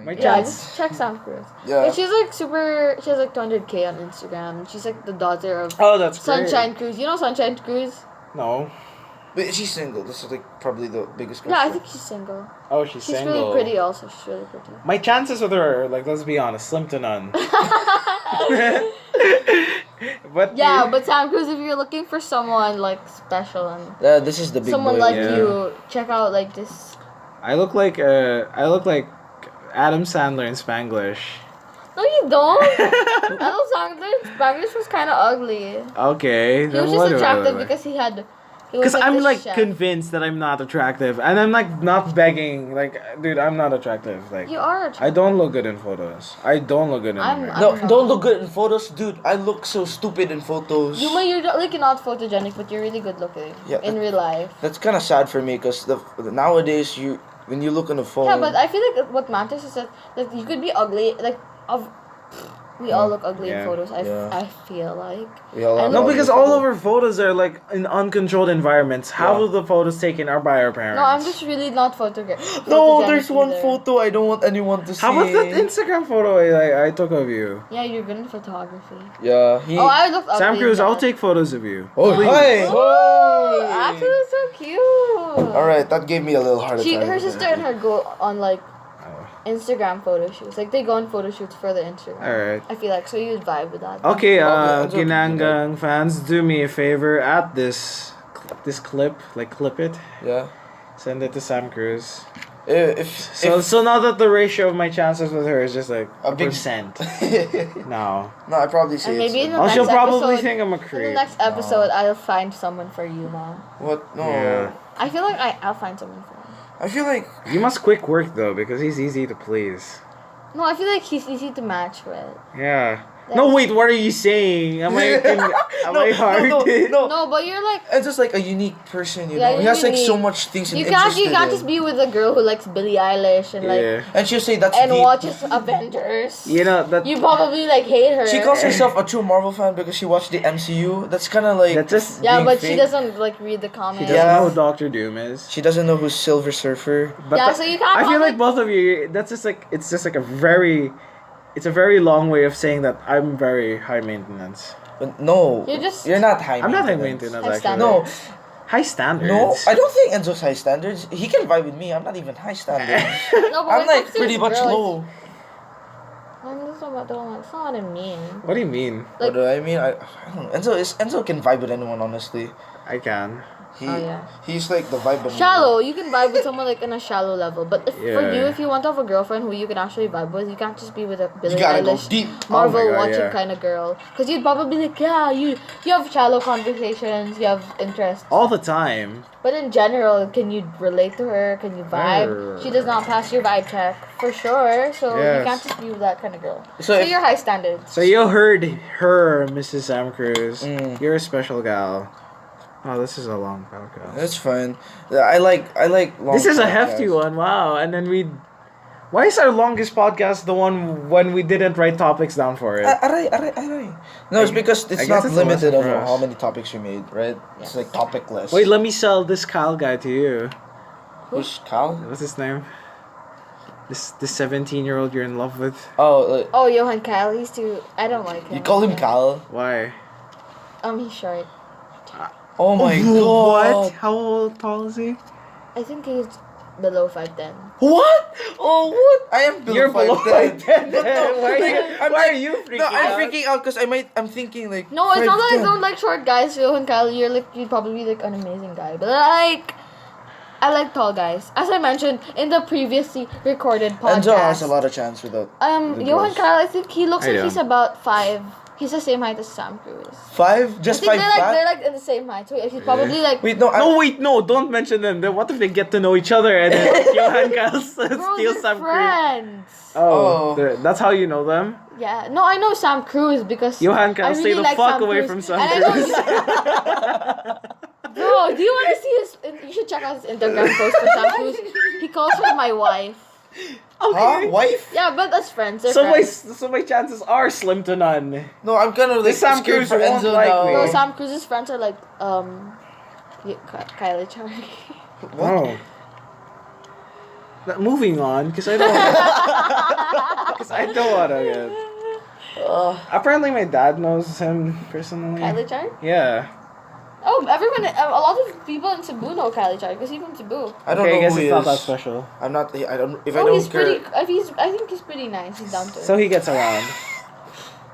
My Yeah, chance. just check Sam Cruz. Yeah. But she's like she has like 200K on Instagram. She's like the daughter of Oh, that's great. Sunshine Cruz. You know Sunshine Cruz? No. Wait, she's single. This is like probably the biggest question. Yeah, I think she's single. Oh, she's She's single. really pretty also. She's really pretty. My chances with her, like, let's be honest, slim to none. But Yeah, but Sam Cruz, if you're looking for someone like special and This is the big someone boy. like Yeah. you, check out like this. I look like Adam Sandler in Spanglish. No, you don't. Adam Spanglish was kind of ugly. Okay. He was just attractive because he was Because I'm this like chef. convinced that I'm not attractive, and I'm like not begging. Like, dude, I'm not attractive. Like, You are attractive. I don't look good in photos. I don't look good in. I'm- mirror. No, don't look good in photos, dude. I look so stupid in photos. You're like not photogenic, but you're really good looking Yeah, in real life. That's kind of sad for me because nowadays when you look on the phone. Yeah, but I feel like what matters is that you could be ugly, like of We all look ugly in Yeah. photos. Yeah. I feel like. We all I have No, look- because all of our photos are like in uncontrolled environments. Half Yeah. of the photos taken are by our parents. No, I'm just really not photographic. No, there's one photo I don't want anyone to see. How about that Instagram photo I took of you? Yeah, you're good in photography. Yeah, he. Oh, I look ugly. Sam in Cruz, I'll that. take photos of you. Oh, hi! Oh, actually, so cute. Alright, that gave me a little heart attack. Her sister and her go on like Oh. Instagram photo shoots. Like they go on photo shoots for the Instagram. Alright. I feel like so you'd vibe with that. Okay, Enzo, Ginanggang fans, do me a favor. At this clip, like clip it, Yeah. send it to Sam Cruz. If So now that the ratio of my chances with her is just like A a big- percent. No. no, I probably say And maybe in it's the Oh, next she'll probably episode, think I'm a in the creep. next episode, I'll find someone for you, Ma. what? No. Yeah. I feel like I'll find someone for him. I feel like You must quick work though, because he's easy to please. No, I feel like he's easy to match with. Yeah. No, wait, what are you saying? Am I hard? No, but you're like It's just like a unique person, you Yeah, know. He you're has like so unique. much things you he's can't interested in. just be with a girl who likes Billie Eilish and like Yeah. And she'll say that's and deep. watches Avengers. You know that. You probably like hate her. She calls herself a true Marvel fan because she watched the MCU. That's kind of like That just. Yeah, being but she fake. doesn't like read the She comments. doesn't Yeah. know who Doctor Doom is. She doesn't know who's Silver Surfer. But Yeah, so you can't I feel call like both of you. That's just like it's just like a very. It's a very long way of saying that I'm very high maintenance. But no, You're not high. I'm not high maintenance. maintenance High actually. No, High standards. no, I don't think Enzo's high standards. He can vibe with me. I'm not even high standards. No, but I'm when it like comes to pretty his much girl, low. That's not what I mean. What do you mean? Like- What do I mean? I don't know. Enzo can vibe with anyone. Honestly, I can. Oh, yeah. He's like the vibe. of- Shallow, you can vibe with someone like in a shallow level, but for Yeah. you, if you want to have a girlfriend who you can actually vibe with, you can't just be with a Billie You gotta go Eilish, deep. Marvel Oh my God, watching yeah. kind of girl, because you'd probably be like, yeah, you have shallow conversations, you have interests, All the time. but in general, can you relate to her? Can you vibe? Err. She does not pass your vibe check for sure, so you Yes. can't just be with that kind of girl. So So, if- you're high standards. So you heard her, Mrs. Sam Cruz. Mm. You're a special gal. Oh, this is a long podcast. That's fine. I like long. This is a podcasts. hefty one. Wow. And then why is our longest podcast the one when we didn't write topics down for it? Aray. No, it's because I it's guess not it's a limited lesson of for us. how many topics we made, right? It's like topicless. Wait, let me sell this Kyle guy to you. Who's Cal? What's his name? This 17-year-old you're in love with. Oh, Oh, Johan Kyle, he's too. I don't like him. you call him Yeah. Cal? Why? He's short. Oh my What? god. How old, tall is he? I think he's below 5'10". What? Oh, what? I am below You're below 5'10". 5'10". But no, Why are you- like, I'm why like- are you freaking No, I'm out? freaking out because I'm thinking like. No, it's not that I 5'10". don't like short guys. Johan Kyle, you'd probably be like an amazing guy. But I like tall guys. As I mentioned in the previously recorded podcast. Enzo has a lot of chance without. the Johan girls. Kyle, I think he looks I like he's know. about 5. He's the same height as Sam Cruz. 5? Just I think 5 they're flat? like in the same height. So he's probably like. Wait, no. No, wait, no, don't mention them. Then what if they get to know each other and then Johan Kyle Bro, steals they're Sam Cruz? friends. Oh, Oh. that's how you know them? Yeah, no, I know Sam Cruz because Johan Kyle, I stay really the like fuck Sam away Cruz. from Sam And I know Cruz. Bro, do you want to see his? You should check out his Instagram post for Sam Cruz. He calls her my wife. Huh? Wife? Yeah, but that's friends. They're So friends. my chances are slim to none. No, I'm kind of like This Sam scared Cruz for won't Enzo like now. me. No, Sam Cruz's friends are like Kylie Chari. What? Oh. Moving on, because I don't. Because I don't want to get. Apparently, my dad knows him personally. Kylie Chari? Yeah. Oh, everyone, a lot of people in Cebu know Kylie Chari because he's from Cebu. I don't Okay, I know guess who he it's not that is. special. I'm not. I don't. If I Oh, don't he's care. pretty. I think he's pretty nice. He's down to it. So he gets around.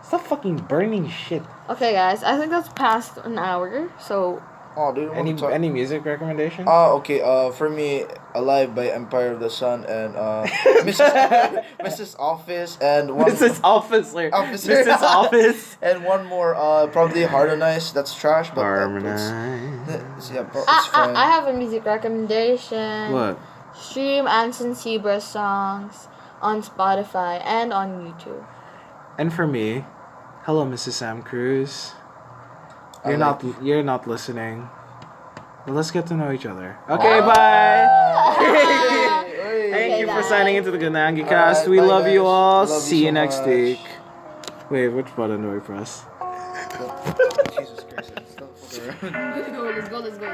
Stop fucking burning shit. Okay, guys, I think that's past an hour. So Oh, dude. Any music recommendation? Okay. For me, Alive by Empire of the Sun and Mrs. Office and one. Mrs. Officer. Officer. Mrs. Office. And one more. Probably Harmonize. That's trash, but Harmonize. yeah, it's fine. I have a music recommendation. What? Stream Anson Seabra's songs on Spotify and on YouTube. And for me, hello, Mrs. Sam Cruz. I You're not listening. But let's get to know each other. Okay, bye. Thank Okay, you for guys. signing into the Ginangicast. Alright, We bye, love you guys. all. Love you See you so next much. week. Wait, which button do I press? Jesus Christ, it's still fucking around. Let's go.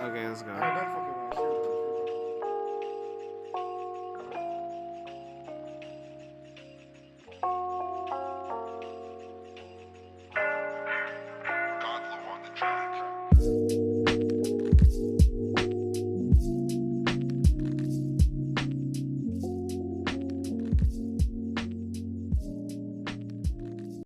Okay, let's go. Don't fucking